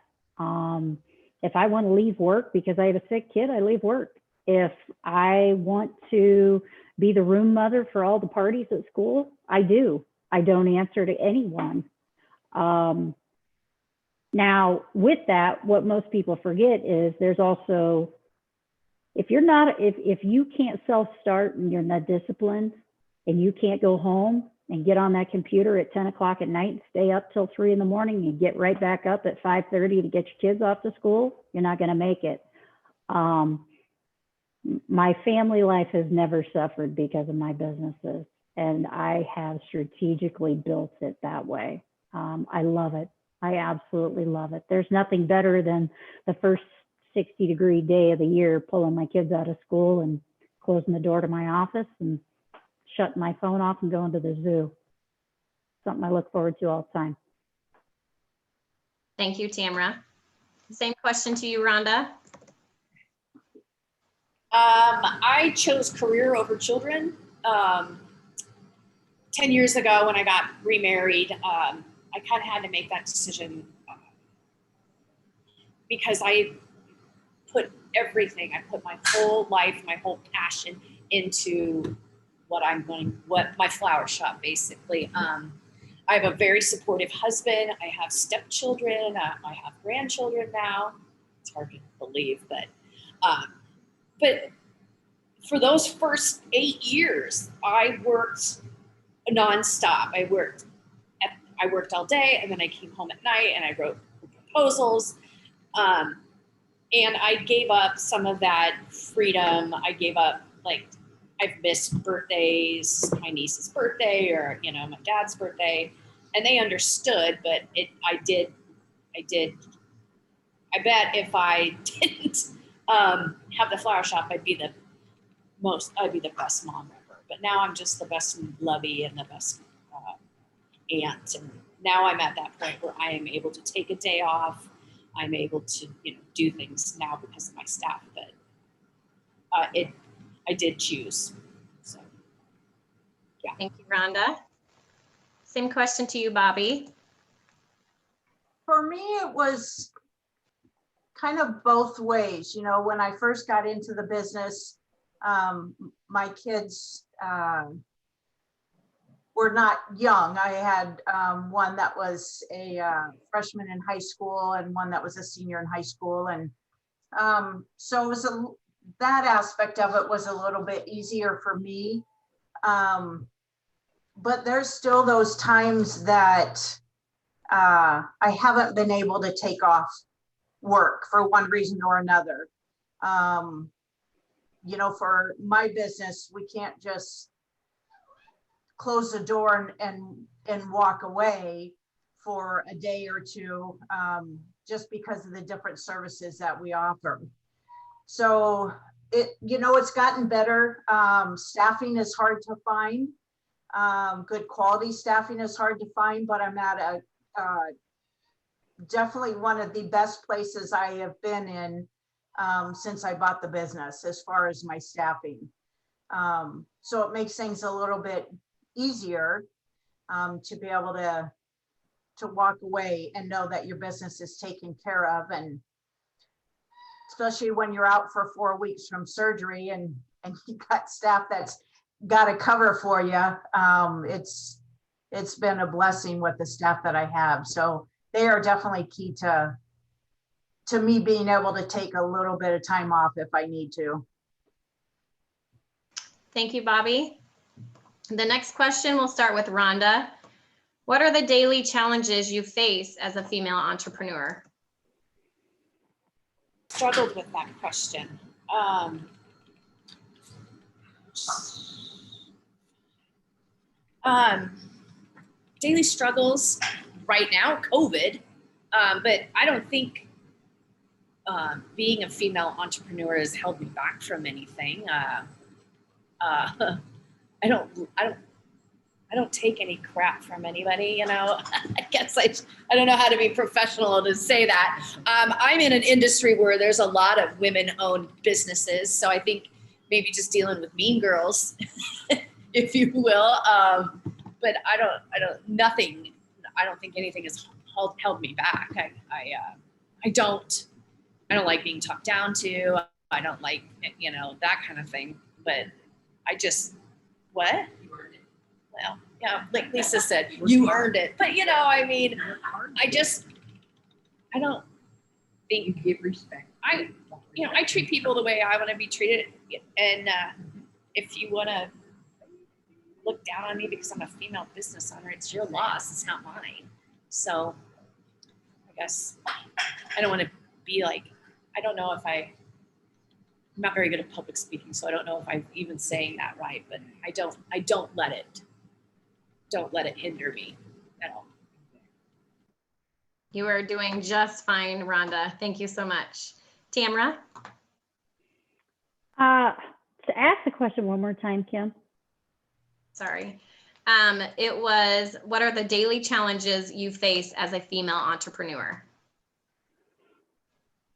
If I want to leave work because I have a sick kid, I leave work. If I want to be the room mother for all the parties at school, I do. I don't answer to anyone. Now, with that, what most people forget is there's also, if you can't self-start and you're not disciplined and you can't go home and get on that computer at 10 o'clock at night and stay up till 3 in the morning and get right back up at 5:30 to get your kids off to school, you're not going to make it. My family life has never suffered because of my businesses, and I have strategically built it that way. I love it. I absolutely love it. There's nothing better than the first 60-degree day of the year, pulling my kids out of school and closing the door to my office and shutting my phone off and going to the zoo. Something I look forward to all the time. Thank you, Tamara. Same question to you, Rhonda. I chose career over children. 10 years ago when I got remarried, I kind of had to make that decision because I put everything, I put my whole life, my whole passion into what my flower shop, basically. I have a very supportive husband. I have stepchildren. I have grandchildren now. It's hard to believe, but for those first 8 years, I worked nonstop. I worked all day, and then I came home at night and I wrote proposals. And I gave up some of that freedom. I gave up, like, I've missed birthdays, my niece's birthday, or, you know, my dad's birthday, and they understood, but I bet if I didn't have the flower shop, I'd be the best mom ever. But now I'm just the best lovey and the best aunt. And now I'm at that point where I am able to take a day off. I'm able to, you know, do things now because of my staff. But I did choose. So, yeah. Thank you, Rhonda. Same question to you, Bobbi. For me, it was kind of both ways. You know, when I first got into the business, my kids were not young. I had one that was a freshman in high school and one that was a senior in high school. And so it was that aspect of it was a little bit easier for me. But there's still those times that I haven't been able to take off work for one reason or another. You know, for my business, we can't just close the door and walk away for a day or two, just because of the different services that we offer. So it's gotten better. Staffing is hard to find. Good quality staffing is hard to find, but I'm at a definitely one of the best places I have been in since I bought the business as far as my staffing. So it makes things a little bit easier to be able to walk away and know that your business is taken care of, and especially when you're out for 4 weeks from surgery and you got staff that's got to cover for you. It's been a blessing with the staff that I have. So they are definitely key to me being able to take a little bit of time off if I need to. Thank you, Bobbi. The next question, we'll start with Rhonda. What are the daily challenges you face as a female entrepreneur? Struggled with that question. Daily struggles right now, COVID, but I don't think being a female entrepreneur has held me back from anything. I don't take any crap from anybody, I guess I don't know how to be professional to say that. I'm in an industry where there's a lot of women-owned businesses, so I think maybe just dealing with mean girls, if you will. But I don't think anything has held me back. I don't like being talked down to. I don't like, that kind of thing. But I just, what? Well, yeah, like Lisa said, you earned it. But, I don't think you give respect. I treat people the way I want to be treated. And if you want to look down on me because I'm a female business owner, it's your loss. It's not mine. So I guess I don't want to be like, I don't know if I'm not very good at public speaking, so I don't know if I'm even saying that right, but I don't let it hinder me at all. You are doing just fine, Rhonda. Thank you so much. Tamara? To ask the question one more time, Kim. Sorry. It was, what are the daily challenges you face as a female entrepreneur?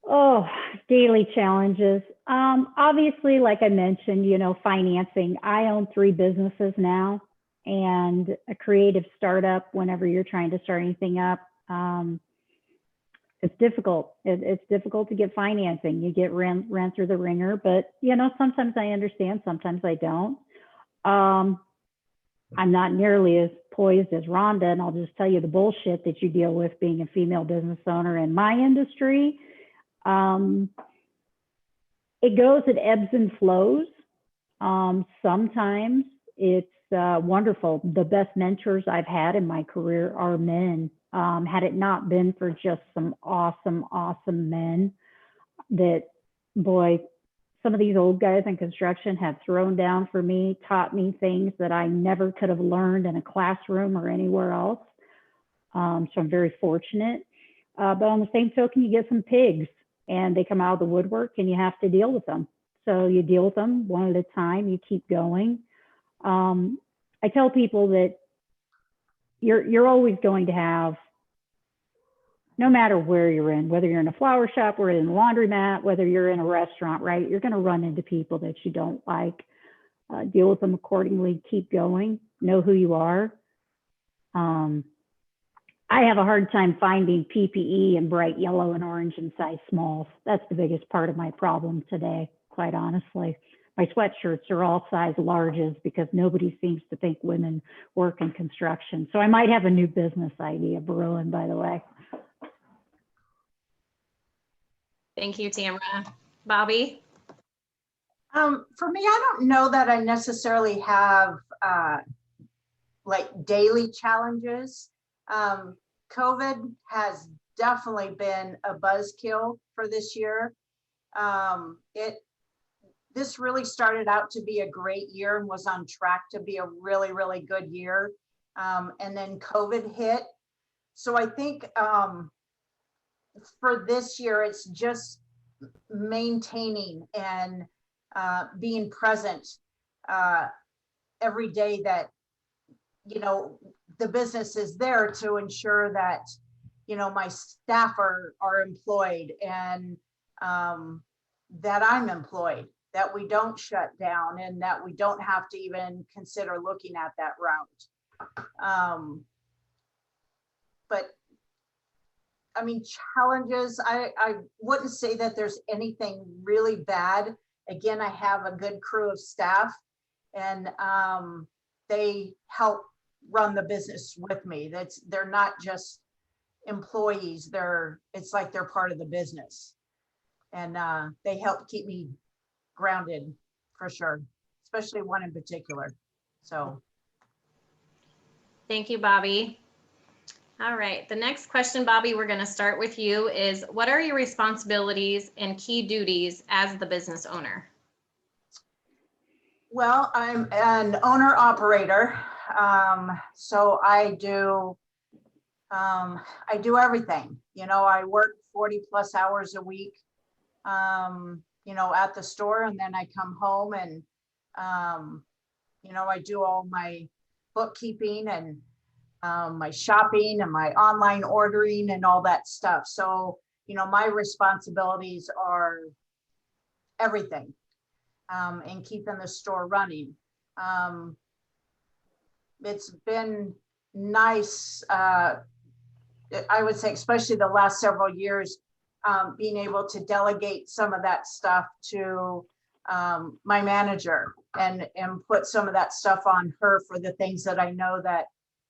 Oh, daily challenges. Obviously, like I mentioned, financing. I own 3 businesses now, and a creative startup, whenever you're trying to start anything up, it's difficult. It's difficult to get financing. You get ran through the ringer, but sometimes I understand, sometimes I don't. I'm not nearly as poised as Rhonda, and I'll just tell you the bullshit that you deal with being a female business owner in my industry. It goes, it ebbs and flows. Sometimes it's wonderful. The best mentors I've had in my career are men. Had it not been for just some awesome, awesome men that, boy, some of these old guys in construction have thrown down for me, taught me things that I never could have learned in a classroom or anywhere else. So I'm very fortunate. But on the same token, you get some pigs and they come out of the woodwork and you have to deal with them. So you deal with them one at a time, you keep going. I tell people that you're always going to have, no matter where you're in, whether you're in a flower shop or in a laundromat, whether you're in a restaurant, right? You're going to run into people that you don't like. Deal with them accordingly, keep going, know who you are. I have a hard time finding PPE in bright yellow and orange and size smalls. That's the biggest part of my problem today, quite honestly. My sweatshirts are all size larges because nobody seems to think women work in construction. So I might have a new business idea brewing, by the way. Thank you, Tamara. Bobbi? For me, I don't know that I necessarily have like daily challenges. COVID has definitely been a buzzkill for this year. This really started out to be a great year and was on track to be a really, really good year. And then COVID hit. So I think for this year, it's just maintaining and being present every day that, the business is there to ensure that, my staff are employed and that I'm employed, that we don't shut down and that we don't have to even consider looking at that route. But I mean, challenges, I wouldn't say that there's anything really bad. Again, I have a good crew of staff and they help run the business with me. They're not just employees, it's like they're part of the business. And they help keep me grounded for sure, especially one in particular. So. Thank you, Bobbi. All right, the next question, Bobbi, we're going to start with you is, what are your responsibilities and key duties as the business owner? Well, I'm an owner operator. So I do everything, I work 40 plus hours a week, at the store, and then I come home and, I do all my bookkeeping and my shopping and my online ordering and all that stuff. So, my responsibilities are everything, and keeping the store running. It's been nice, I would say, especially the last several years, being able to delegate some of that stuff to my manager and put some of that stuff on her for the things that I know that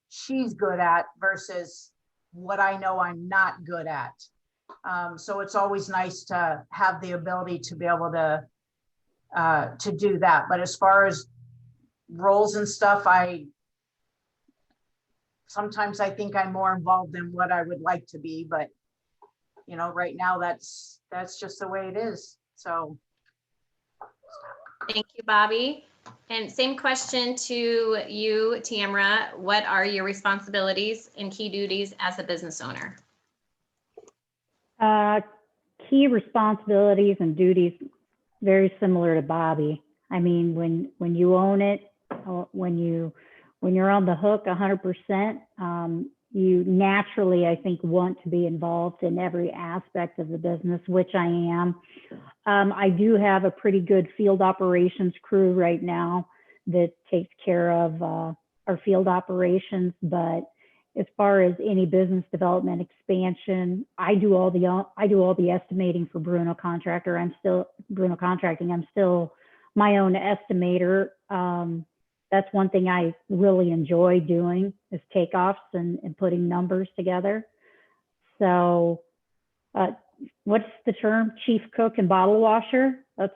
she's good at versus what I know I'm not good at. So it's always nice to have the ability to be able to do that. But as far as roles and stuff, sometimes I think I'm more involved than what I would like to be, but right now that's just the way it is. So. Thank you, Bobbi. And same question to you, Tamara. What are your responsibilities and key duties as a business owner? Key responsibilities and duties, very similar to Bobbi. I mean, when you own it, when you're on the hook 100%, you naturally, I think, want to be involved in every aspect of the business, which I am. I do have a pretty good field operations crew right now that takes care of our field operations. But as far as any business development expansion, I do all the estimating for Brunow Contracting. I'm still my own estimator. That's one thing I really enjoy doing, is takeoffs and putting numbers together. So what's the term? Chief cook and bottle washer? I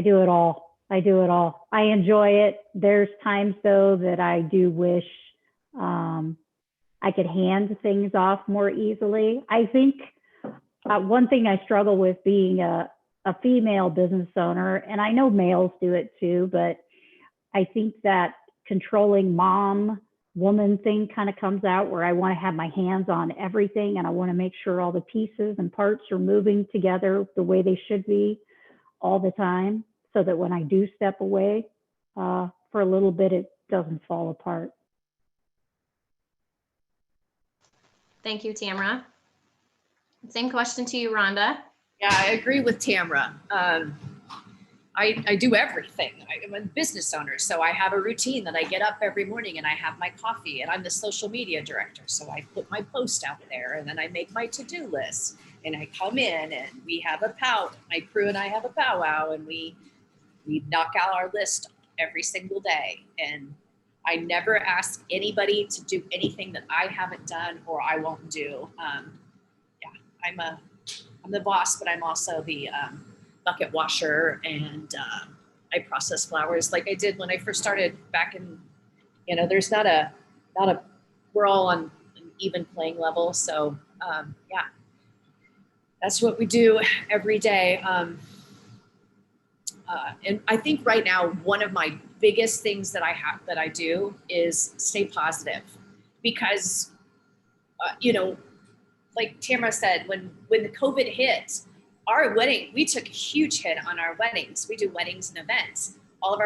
do it all. I enjoy it. There's times though that I do wish I could hand things off more easily. I think one thing I struggle with being a female business owner, and I know males do it too, but I think that controlling mom woman thing kind of comes out, where I want to have my hands on everything and I want to make sure all the pieces and parts are moving together the way they should be all the time, so that when I do step away for a little bit, it doesn't fall apart. Thank you, Tamara. Same question to you, Rhonda. Yeah, I agree with Tamara. I do everything. I'm a business owner, so I have a routine that I get up every morning and I have my coffee, and I'm the social media director. So I put my post out there, and then I make my to-do list, and I come in and we have my crew and I have a powwow, and we knock out our list every single day. And I never ask anybody to do anything that I haven't done or I won't do. I'm the boss, but I'm also the bucket washer, and I process flowers like I did when I first started back in, there's not a, we're all on an even playing level. So yeah, that's what we do every day. And I think right now, one of my biggest things that I do is stay positive, because, like Tamara said, when the COVID hit, our wedding, we took a huge hit on our weddings. We do weddings and events. All of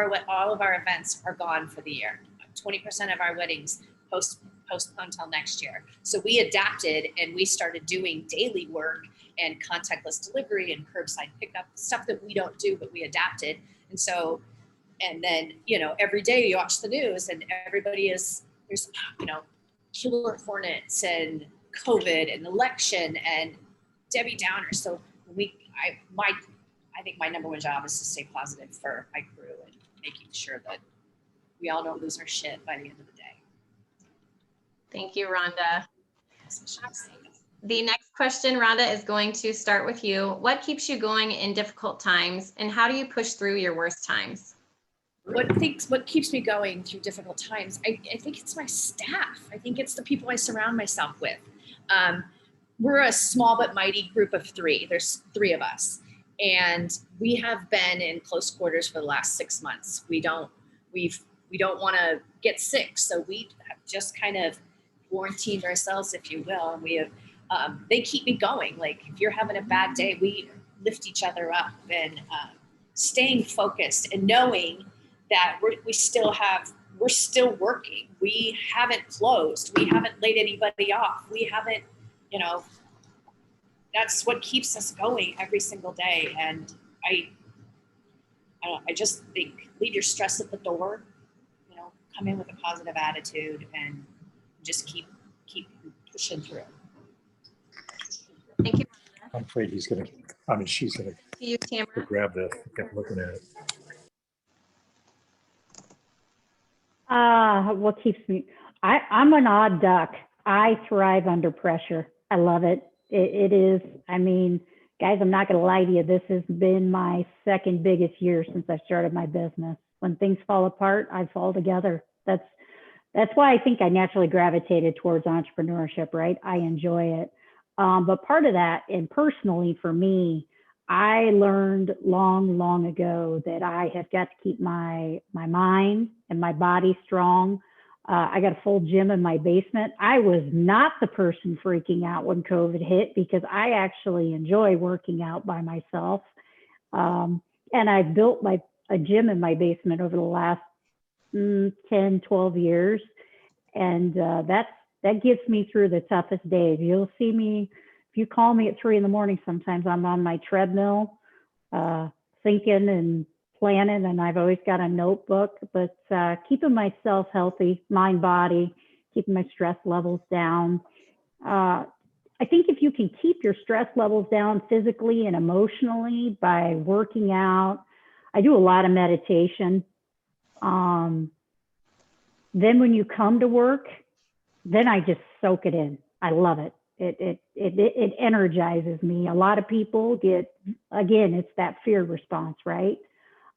our events are gone for the year. 20% of our weddings postponed till next year. So we adapted and we started doing daily work and contactless delivery and curbside pickup, stuff that we don't do, but we adapted. And so, and then, you know, every day you watch the news and there's, you know, killer hornets and COVID and election and Debbie Downer. So I think my number one job is to stay positive for my crew and making sure that we all don't lose our shit by the end of the day. Thank you, Rhonda. The next question, Rhonda, is going to start with you. What keeps you going in difficult times, and how do you push through your worst times? What keeps me going through difficult times? I think it's my staff. I think it's the people I surround myself with. We're a small but mighty group of three. There's three of us, and we have been in close quarters for the last 6 months. We don't want to get sick, so we have just kind of quarantined ourselves, if you will. And we have they keep me going. Like if you're having a bad day, we lift each other up, and staying focused and knowing that we're still working. We haven't closed. We haven't laid anybody off. We haven't, you know, that's what keeps us going every single day. And I just think leave your stress at the door, you know, come in with a positive attitude and just keep pushing through. Thank you. I'm afraid she's gonna See you, Tamara. grab this, kept looking at it. What keeps me, I'm an odd duck. I thrive under pressure. I love it. It is, I mean, guys, I'm not gonna lie to you. This has been my second biggest year since I started my business. When things fall apart, I fall together. That's why I think I naturally gravitated towards entrepreneurship, right? I enjoy it. But part of that, and personally for me, I learned long ago that I have got to keep my mind and my body strong. I got a full gym in my basement. I was not the person freaking out when COVID hit because I actually enjoy working out by myself. And I built a gym in my basement over the last 10, 12 years. And that gets me through the toughest days. You'll see me, if you call me at 3 a.m, sometimes I'm on my treadmill, thinking and planning, and I've always got a notebook, but keeping myself healthy, mind, body, keeping my stress levels down. I think if you can keep your stress levels down physically and emotionally by working out, I do a lot of meditation. Then when you come to work, then I just soak it in. I love it. It energizes me. A lot of people get, again, it's that fear response, right?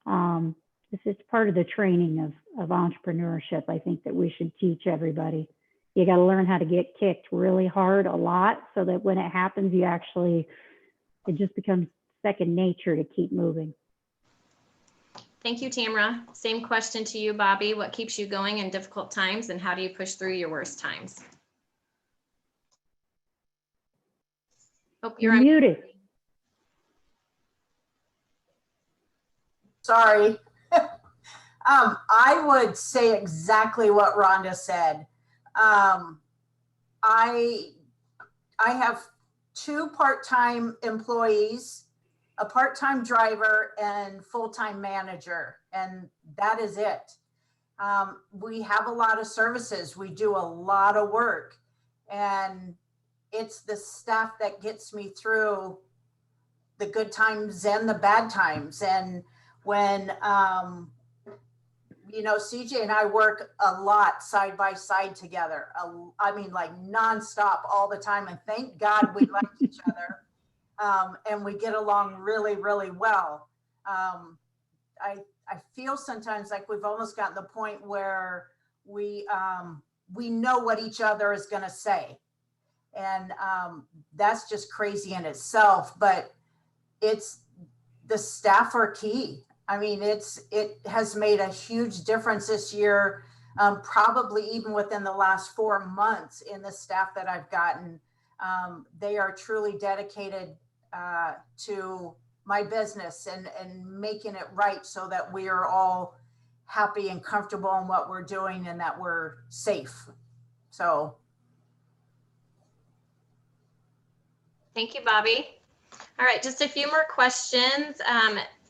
This is part of the training of entrepreneurship. I think that we should teach everybody. You got to learn how to get kicked really hard a lot so that when it happens, it just becomes second nature to keep moving. Thank you, Tamara. Same question to you, Bobbi. What keeps you going in difficult times, and how do you push through your worst times? Oh, you're muted. Sorry. I would say exactly what Rhonda said. I have 2 part-time employees, a part-time driver, and full-time manager, and that is it. We have a lot of services. We do a lot of work, and it's the staff that gets me through the good times and the bad times. And when, you know, CJ and I work a lot side by side together. I mean, like nonstop all the time. And thank God we like each other. And we get along really, really well. I feel sometimes like we've almost gotten to the point where we know what each other is going to say. And that's just crazy in itself, but the staff are key. I mean, it has made a huge difference this year, probably even within the last 4 months in the staff that I've gotten. They are truly dedicated to my business and making it right so that we are all happy and comfortable in what we're doing and that we're safe. So. Thank you, Bobbi. All right, just a few more questions.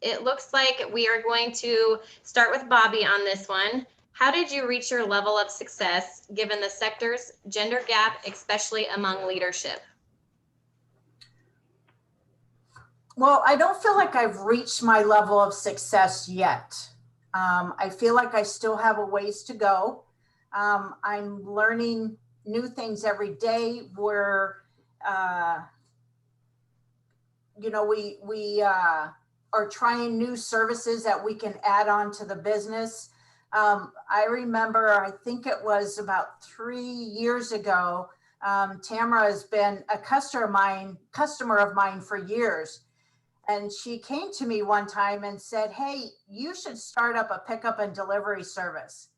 It looks like we are going to start with Bobbi on this one. How did you reach your level of success given the sector's gender gap, especially among leadership? Well, I don't feel like I've reached my level of success yet. I feel like I still have a ways to go. I'm learning new things every day where, you know, we are trying new services that we can add on to the business. I remember, I think it was about 3 years ago, Tamara has been a customer of mine for years. And she came to me one time and said, hey, you should start up a pickup and delivery service.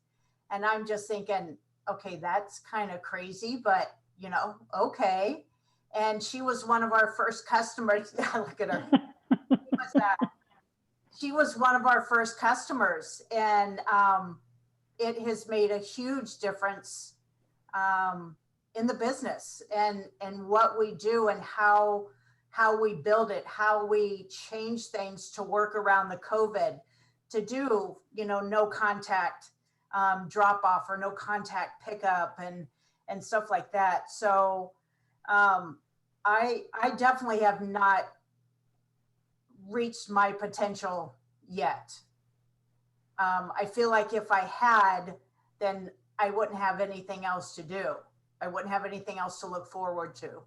And I'm just thinking, okay, that's kind of crazy, but you know, okay. And she was one of our first customers. Look at her. She was one of our first customers, and it has made a huge difference in the business and what we do and how we build it, how we change things to work around the COVID, to do, you know, no contact drop off or no contact pickup and stuff like that. So I definitely have not reached my potential yet. I feel like if I had, then I wouldn't have anything else to do. I wouldn't have anything else to look forward to.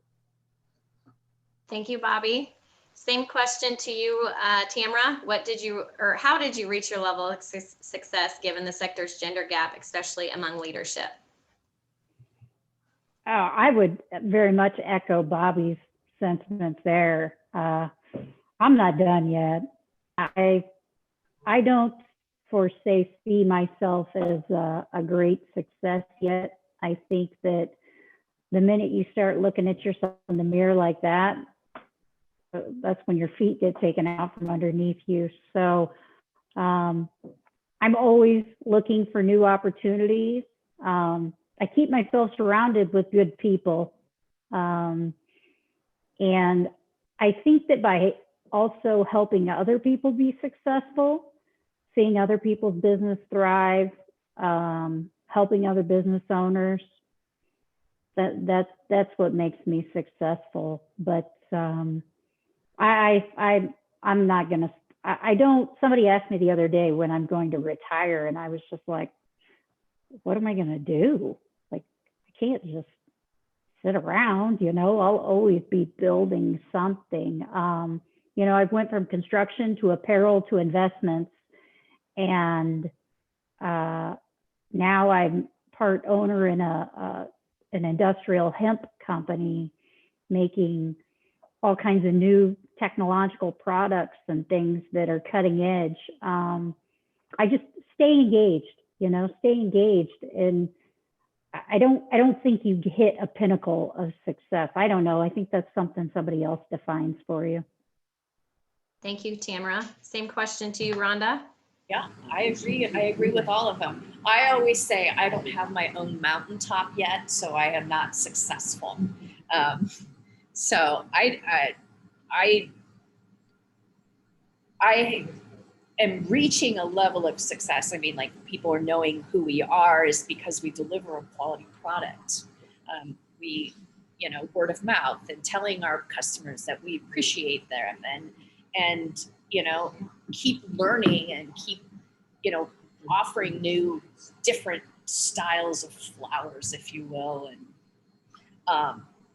Thank you, Bobbi. Same question to you, Tamara. How did you reach your level of success given the sector's gender gap, especially among leadership? I would very much echo Bobbi's sentiments there. I'm not done yet. I don't foresee myself as a great success yet. I think that the minute you start looking at yourself in the mirror like that, that's when your feet get taken out from underneath you. So I'm always looking for new opportunities. I keep myself surrounded with good people. And I think that by also helping other people be successful, seeing other people's business thrive, helping other business owners, that's what makes me successful. But I'm not gonna. I don't. Somebody asked me the other day when I'm going to retire, and I was just like, "What am I gonna do? Like, I can't just sit around. You know, I'll always be building something." You know, I've went from construction to apparel to investments, and now I'm part owner in an industrial hemp company, making all kinds of new technological products and things that are cutting edge. I just stay engaged, you know, and I don't think you hit a pinnacle of success. I don't know. I think that's something somebody else defines for you. Thank you, Tamara. Same question to you, Rhonda. Yeah, I agree. I agree with all of them. I always say I don't have my own mountaintop yet, so I am not successful. So I am reaching a level of success. I mean, like, people are knowing who we are is because we deliver a quality product. We, you know, word of mouth and telling our customers that we appreciate them and you know, keep learning and keep, you know, offering new different styles of flowers, if you will. And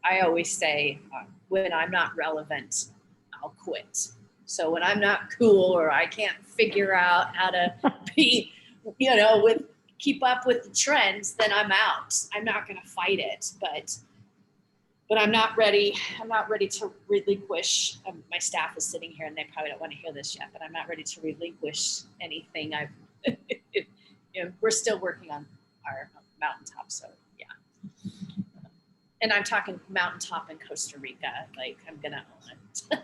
I always say, when I'm not relevant, I'll quit. So when I'm not cool or I can't figure out how to be, you know, keep up with the trends, then I'm out. I'm not going to fight it, but I'm not ready. I'm not ready to relinquish. My staff is sitting here and they probably don't want to hear this yet, but I'm not ready to relinquish anything. You know, we're still working on our mountaintop. So yeah. And I'm talking mountaintop in Costa Rica. Like, I'm gonna own it.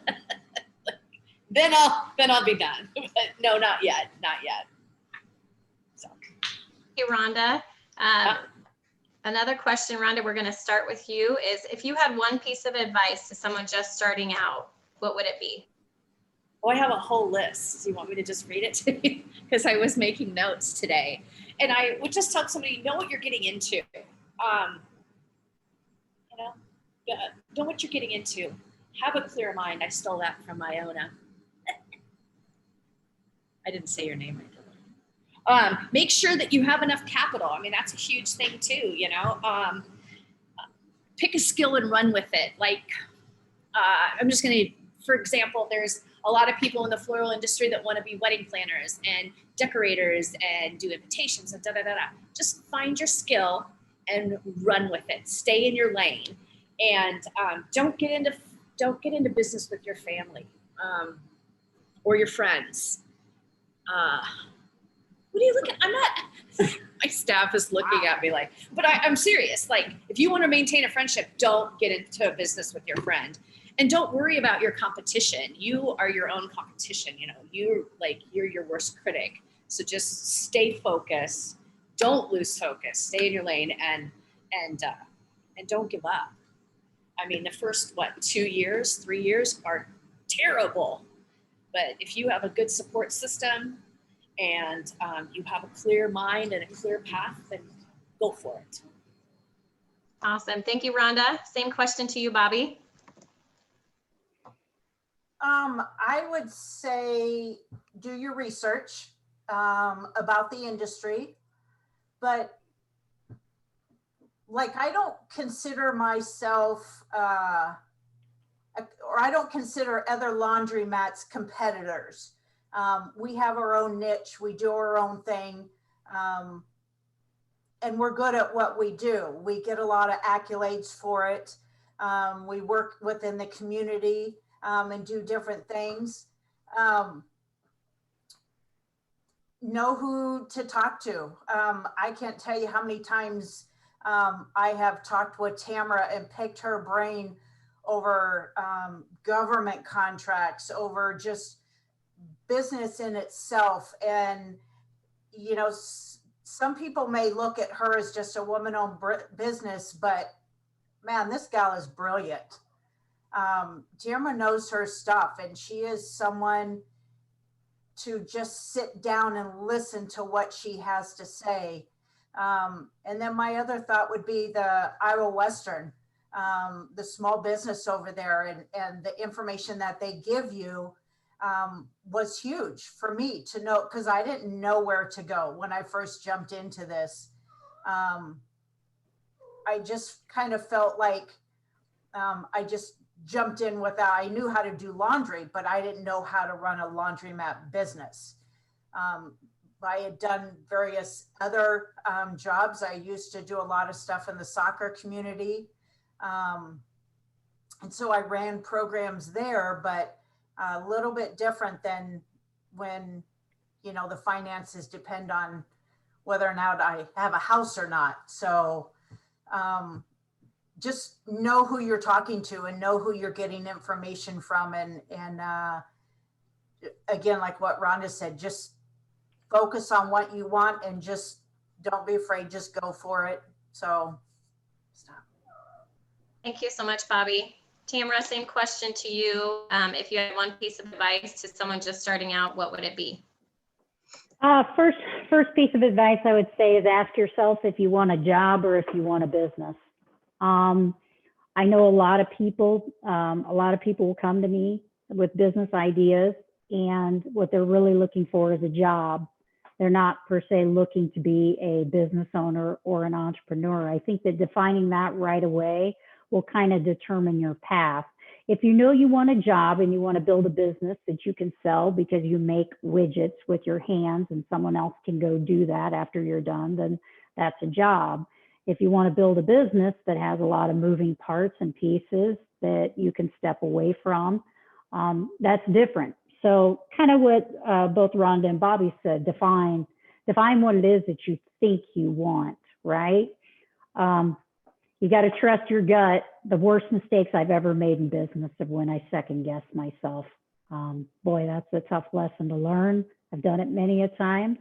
Then I'll be done. But no, not yet. Not yet. So. Hey, Rhonda. Another question, Rhonda, we're going to start with you is if you had one piece of advice to someone just starting out, what would it be? Oh, I have a whole list. Do you want me to just read it to you? Because I was making notes today. And I would just tell somebody, know what you're getting into. You know, know what you're getting into. Have a clear mind. I stole that from Iona. I didn't say your name right. Make sure that you have enough capital. I mean, that's a huge thing too, you know. Pick a skill and run with it. Like, I'm just gonna, for example, there's a lot of people in the floral industry that want to be wedding planners and decorators and do invitations and da-da-da-da. Just find your skill and run with it. Stay in your lane, and don't get into business with your family or your friends. What are you looking? I'm not. My staff is looking at me like, but I'm serious. Like, if you want to maintain a friendship, don't get into a business with your friend, and don't worry about your competition. You are your own competition. You know, you're your worst critic. So just stay focused. Don't lose focus. Stay in your lane, and don't give up. I mean, the first 2 years, 3 years are terrible, but if you have a good support system and you have a clear mind and a clear path, then go for it. Awesome. Thank you, Rhonda. Same question to you, Bobbi. I would say do your research about the industry, but like, I don't consider myself, or I don't consider other laundromats competitors. We have our own niche, we do our own thing, and we're good at what we do. We get a lot of accolades for it. We work within the community and do different things. Know who to talk to. I can't tell you how many times I have talked with Tamara and picked her brain over government contracts, over just business in itself. And, you know, some people may look at her as just a woman-owned business, but man, this gal is brilliant. Tamara knows her stuff, and she is someone to just sit down and listen to what she has to say. And then my other thought would be the Iowa Western, the small business over there, and the information that they give you was huge for me to know, because I didn't know where to go when I first jumped into this. I just kind of felt like I just jumped in without, I knew how to do laundry, but I didn't know how to run a laundromat business. I had done various other jobs. I used to do a lot of stuff in the soccer community. And so I ran programs there, but a little bit different than when, you know, the finances depend on whether or not I have a house or not. So just know who you're talking to and know who you're getting information from. And again, like what Rhonda said, just focus on what you want and just don't be afraid, just go for it. So stop. Thank you so much, Bobbi. Tamara, same question to you. If you had one piece of advice to someone just starting out, what would it be? First piece of advice I would say is ask yourself if you want a job or if you want a business. I know a lot of people will come to me with business ideas, and what they're really looking for is a job. They're not per se looking to be a business owner or an entrepreneur. I think that defining that right away will kind of determine your path. If you know you want a job and you want to build a business that you can sell because you make widgets with your hands and someone else can go do that after you're done, then that's a job. If you want to build a business that has a lot of moving parts and pieces that you can step away from, that's different. So kind of what both Rhonda and Bobbi said, define what it is that you think you want, right? you got to trust your gut. The worst mistakes I've ever made in business are when I second guess myself. Boy, that's a tough lesson to learn. I've done it many a times.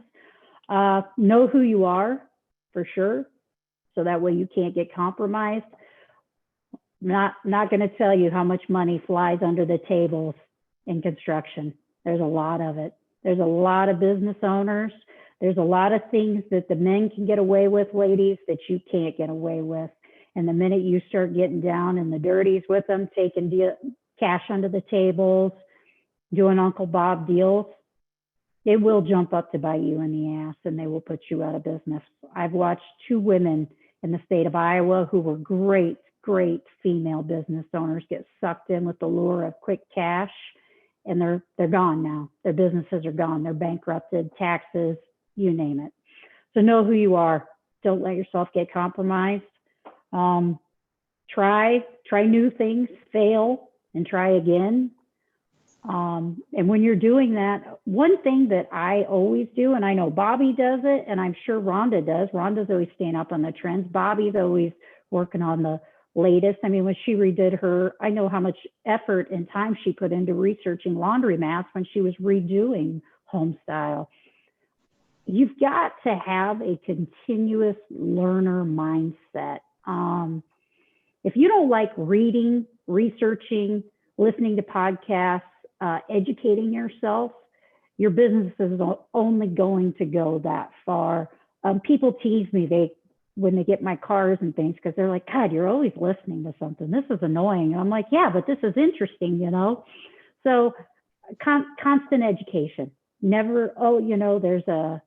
Know who you are for sure, so that way you can't get compromised. Not going to tell you how much money flies under the tables in construction. There's a lot of it. There's a lot of business owners. There's a lot of things that the men can get away with, ladies, that you can't get away with. And the minute you start getting down in the dirties with them, taking cash under the tables, doing Uncle Bob deals, they will jump up to bite you in the ass, and they will put you out of business. I've watched 2 women in the state of Iowa who were great female business owners get sucked in with the lure of quick cash, and they're gone now. Their businesses are gone. They're bankrupted, taxes, you name it. So know who you are. Don't let yourself get compromised. Try new things, fail, and try again. And when you're doing that, one thing that I always do, and I know Bobbi does it, and I'm sure Rhonda does. Rhonda's always staying up on the trends. Bobbi's always working on the latest. I mean, when she redid her, I know how much effort and time she put into researching laundromats when she was redoing home style. You've got to have a continuous learner mindset. If you don't like reading, researching, listening to podcasts, educating yourself, your business is only going to go that far. People tease me when they get my cars and things, because they're like, God, you're always listening to something. This is annoying. And I'm like, yeah, but this is interesting, you know? So constant education. Never, there's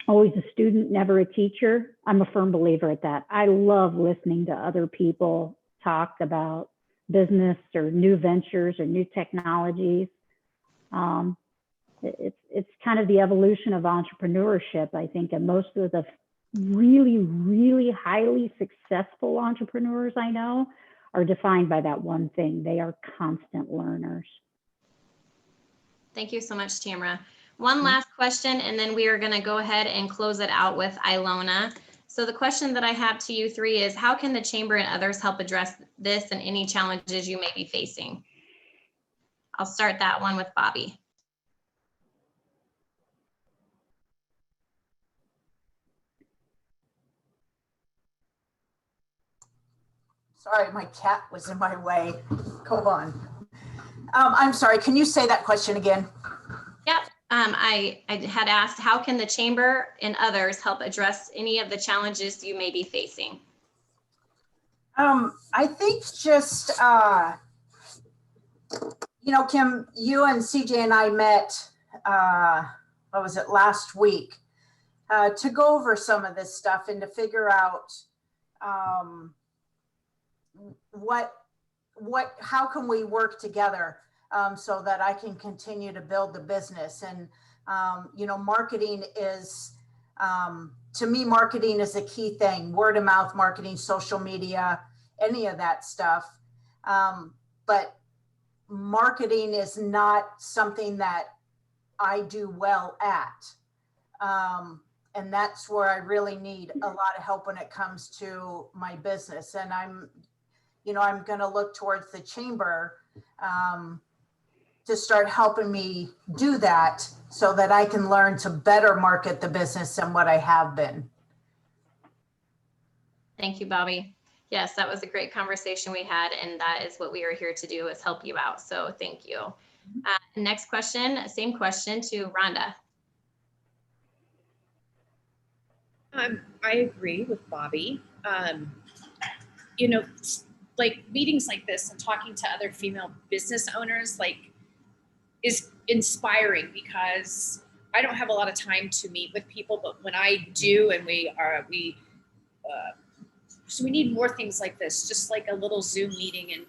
always a student, never a teacher. I'm a firm believer at that. I love listening to other people talk about business or new ventures or new technologies. It's kind of the evolution of entrepreneurship, I think, and most of the really, really highly successful entrepreneurs I know are defined by that one thing. They are constant learners. Thank you so much, Tamara. One last question, and then we are going to go ahead and close it out with Ilona. So the question that I have to you 3 is, how can the chamber and others help address this and any challenges you may be facing? I'll start that one with Bobbi. Sorry, my cat was in my way. Go on. I'm sorry, can you say that question again? Yep. I had asked, how can the chamber and others help address any of the challenges you may be facing? I think just, Kim, you and CJ and I met, last week, to go over some of this stuff and to figure out how can we work together so that I can continue to build the business. And, marketing is, to me, marketing is a key thing. Word of mouth marketing, social media, any of that stuff. But marketing is not something that I do well at. And that's where I really need a lot of help when it comes to my business. And I'm going to look towards the chamber to start helping me do that so that I can learn to better market the business than what I have been. Thank you, Bobbi. Yes, that was a great conversation we had, and that is what we are here to do, is help you out. So thank you. Next question, same question to Rhonda. I agree with Bobbi. Like meetings like this and talking to other female business owners, is inspiring, because I don't have a lot of time to meet with people, but when I do, and so we need more things like this, just like a little Zoom meeting, and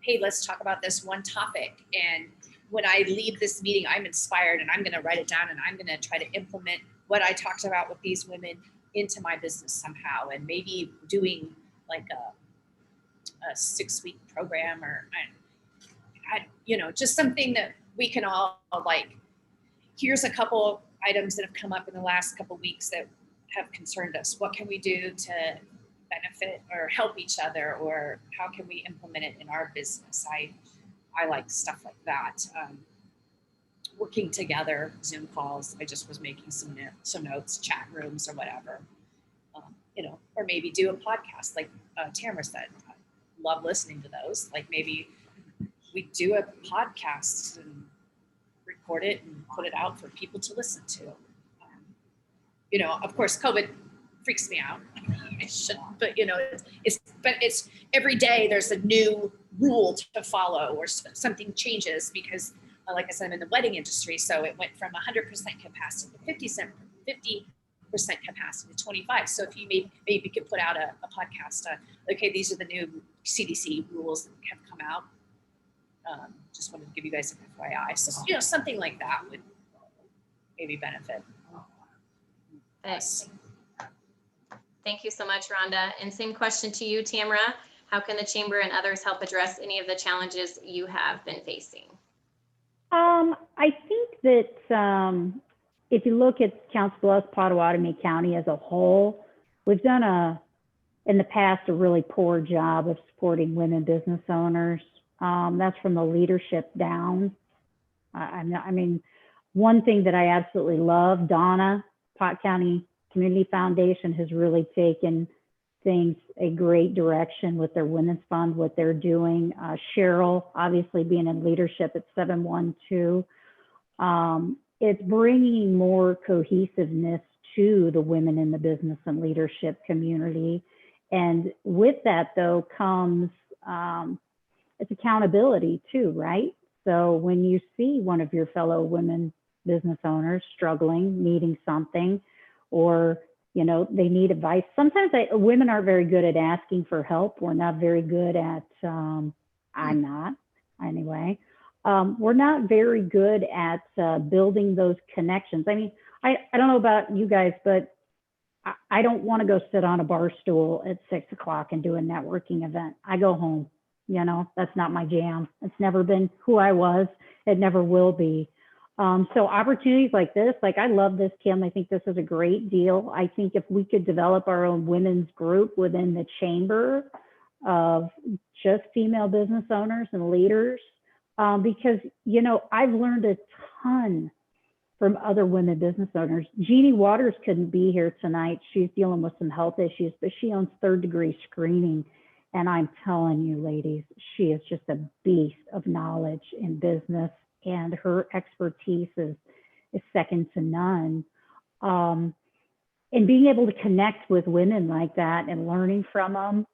hey, let's talk about this one topic. And when I leave this meeting, I'm inspired, and I'm going to write it down, and I'm going to try to implement what I talked about with these women into my business somehow, and maybe doing like a 6-week program, or just something that we can all here's a couple items that have come up in the last couple of weeks that have concerned us. What can we do to benefit or help each other, or how can we implement it in our business? I like stuff like that. Working together, Zoom calls. I just was making some notes, chat rooms or whatever. Or maybe do a podcast like Tamara said. I love listening to those. Like maybe we do a podcast and record it and put it out for people to listen to. Of course, COVID freaks me out. I shouldn't, but it's every day there's a new rule to follow or something changes because, like I said, I'm in the wedding industry, so it went from 100% capacity to 50% capacity to 25. So if you maybe you could put out a podcast, okay, these are the new CDC rules that have come out. Just wanted to give you guys an FYI. So something like that would maybe benefit us. Thank you so much, Rhonda. And same question to you, Tamara. How can the Chamber and others help address any of the challenges you have been facing? I think that if you look at Council Bluffs, Potawatomi County as a whole, we've done in the past a really poor job of supporting women business owners. That's from the leadership down. I mean, one thing that I absolutely love, Donna, Pot County Community Foundation has really taken things a great direction with their Women's Fund, what they're doing. Cheryl, obviously being in leadership at 712. It's bringing more cohesiveness to the women in the business and leadership community. And with that, though, comes it's accountability too, right? So when you see one of your fellow women business owners struggling, needing something, or they need advice. Sometimes women aren't very good at asking for help. We're not very good at, I'm not anyway. We're not very good at building those connections. I mean, I don't know about you guys, but I don't want to go sit on a bar stool at 6 o'clock and do a networking event. I go home, that's not my jam. It's never been who I was. It never will be. So opportunities like this, I love this, Kim. I think this is a great deal. I think if we could develop our own women's group within the chamber of just female business owners and leaders, because, I've learned a ton from other women business owners. Jeannie Waters couldn't be here tonight. She's dealing with some health issues, but she owns 3rd-degree screening. And I'm telling you, ladies, she is just a beast of knowledge in business. And her expertise is second to none. And being able to connect with women like that and learning from them,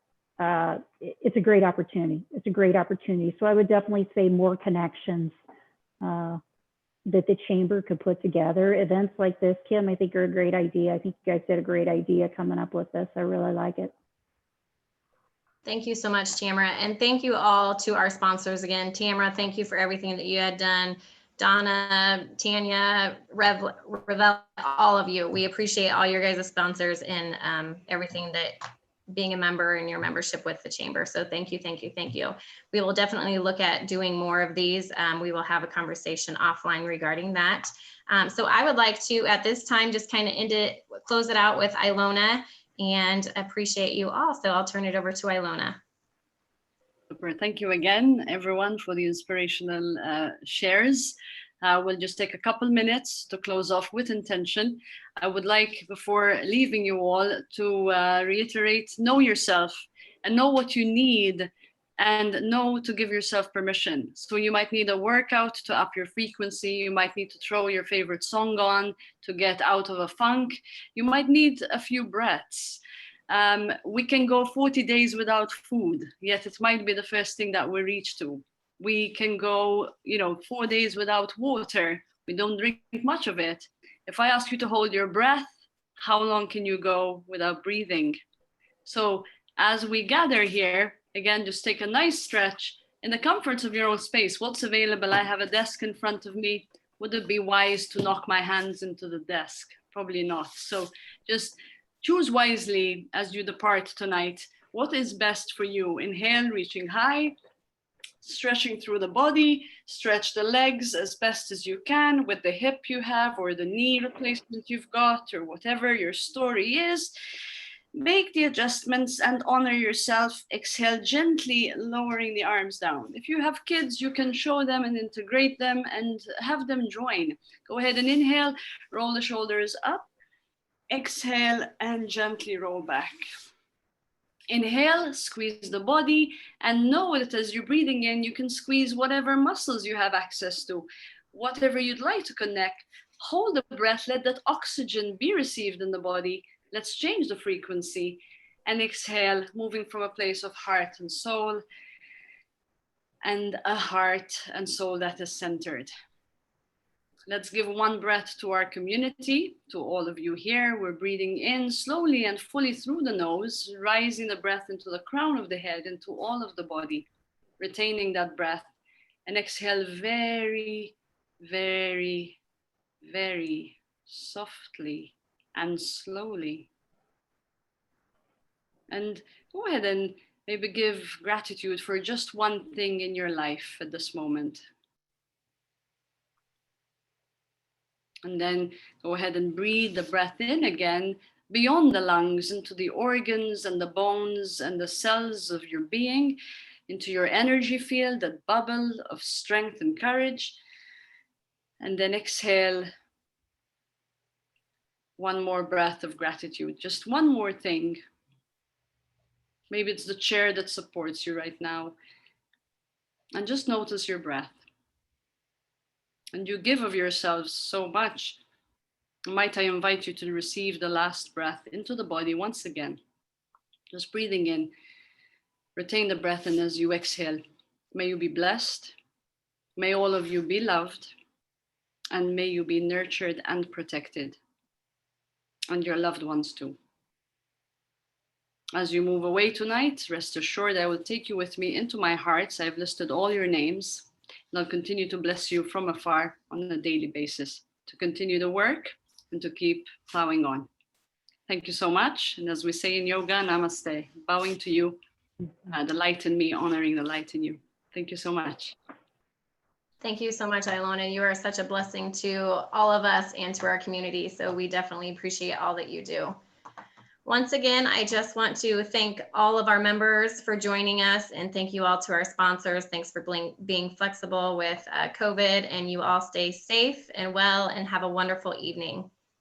it's a great opportunity. It's a great opportunity. So I would definitely say more connections that the chamber could put together. Events like this, Kim, I think are a great idea. I think you guys did a great idea coming up with this. I really like it. Thank you so much, Tamara. And thank you all to our sponsors again. Tamara, thank you for everything that you had done. Donna, Tanya, Revel, all of you. We appreciate all your guys' sponsors and everything that being a member and your membership with the chamber. So thank you, thank you, thank you. We will definitely look at doing more of these. We will have a conversation offline regarding that. So I would like to, at this time, just kind of close it out with Ilona, and appreciate you all. So I'll turn it over to Ilona. Super. Thank you again, everyone, for the inspirational shares. We'll just take a couple minutes to close off with intention. I would like, before leaving you all, to reiterate, know yourself and know what you need, and know to give yourself permission. So you might need a workout to up your frequency. You might need to throw your favorite song on to get out of a funk. You might need a few breaths. We can go 40 days without food, yet it might be the first thing that we reach to. We can go, 4 days without water. We don't drink much of it. If I ask you to hold your breath, how long can you go without breathing? So as we gather here, again, just take a nice stretch in the comforts of your own space. What's available? I have a desk in front of me. Would it be wise to knock my hands into the desk? Probably not. So just choose wisely as you depart tonight. What is best for you? Inhale, reaching high, stretching through the body, stretch the legs as best as you can with the hip you have or the knee replacement you've got or whatever your story is. Make the adjustments and honor yourself. Exhale gently, lowering the arms down. If you have kids, you can show them and integrate them and have them join. Go ahead and inhale, roll the shoulders up. Exhale and gently roll back. Inhale, squeeze the body, and know that as you're breathing in, you can squeeze whatever muscles you have access to, whatever you'd like to connect. Hold the breath, let that oxygen be received in the body. Let's change the frequency. And exhale, moving from a place of heart and soul, and a heart and soul that is centered. Let's give one breath to our community, to all of you here. We're breathing in slowly and fully through the nose, rising the breath into the crown of the head, into all of the body, retaining that breath. And exhale very, very, very softly and slowly. And go ahead and maybe give gratitude for just one thing in your life at this moment. And then go ahead and breathe the breath in again, beyond the lungs, into the organs and the bones and the cells of your being, into your energy field, that bubble of strength and courage. And then exhale, one more breath of gratitude, just one more thing. Maybe it's the chair that supports you right now. And just notice your breath. And you give of yourselves so much. Might I invite you to receive the last breath into the body once again. Just breathing in. Retain the breath, and as you exhale, may you be blessed. May all of you be loved. And may you be nurtured and protected. And your loved ones too. As you move away tonight, rest assured I will take you with me into my heart. I've listed all your names. And I'll continue to bless you from afar on a daily basis to continue the work and to keep plowing on. Thank you so much. And as we say in yoga, namaste, bowing to you, the light in me, honoring the light in you. Thank you so much. Thank you so much, Ilona. You are such a blessing to all of us and to our community. So we definitely appreciate all that you do. Once again, I just want to thank all of our members for joining us, and thank you all to our sponsors. Thanks for being flexible with COVID, and you all stay safe and well and have a wonderful evening.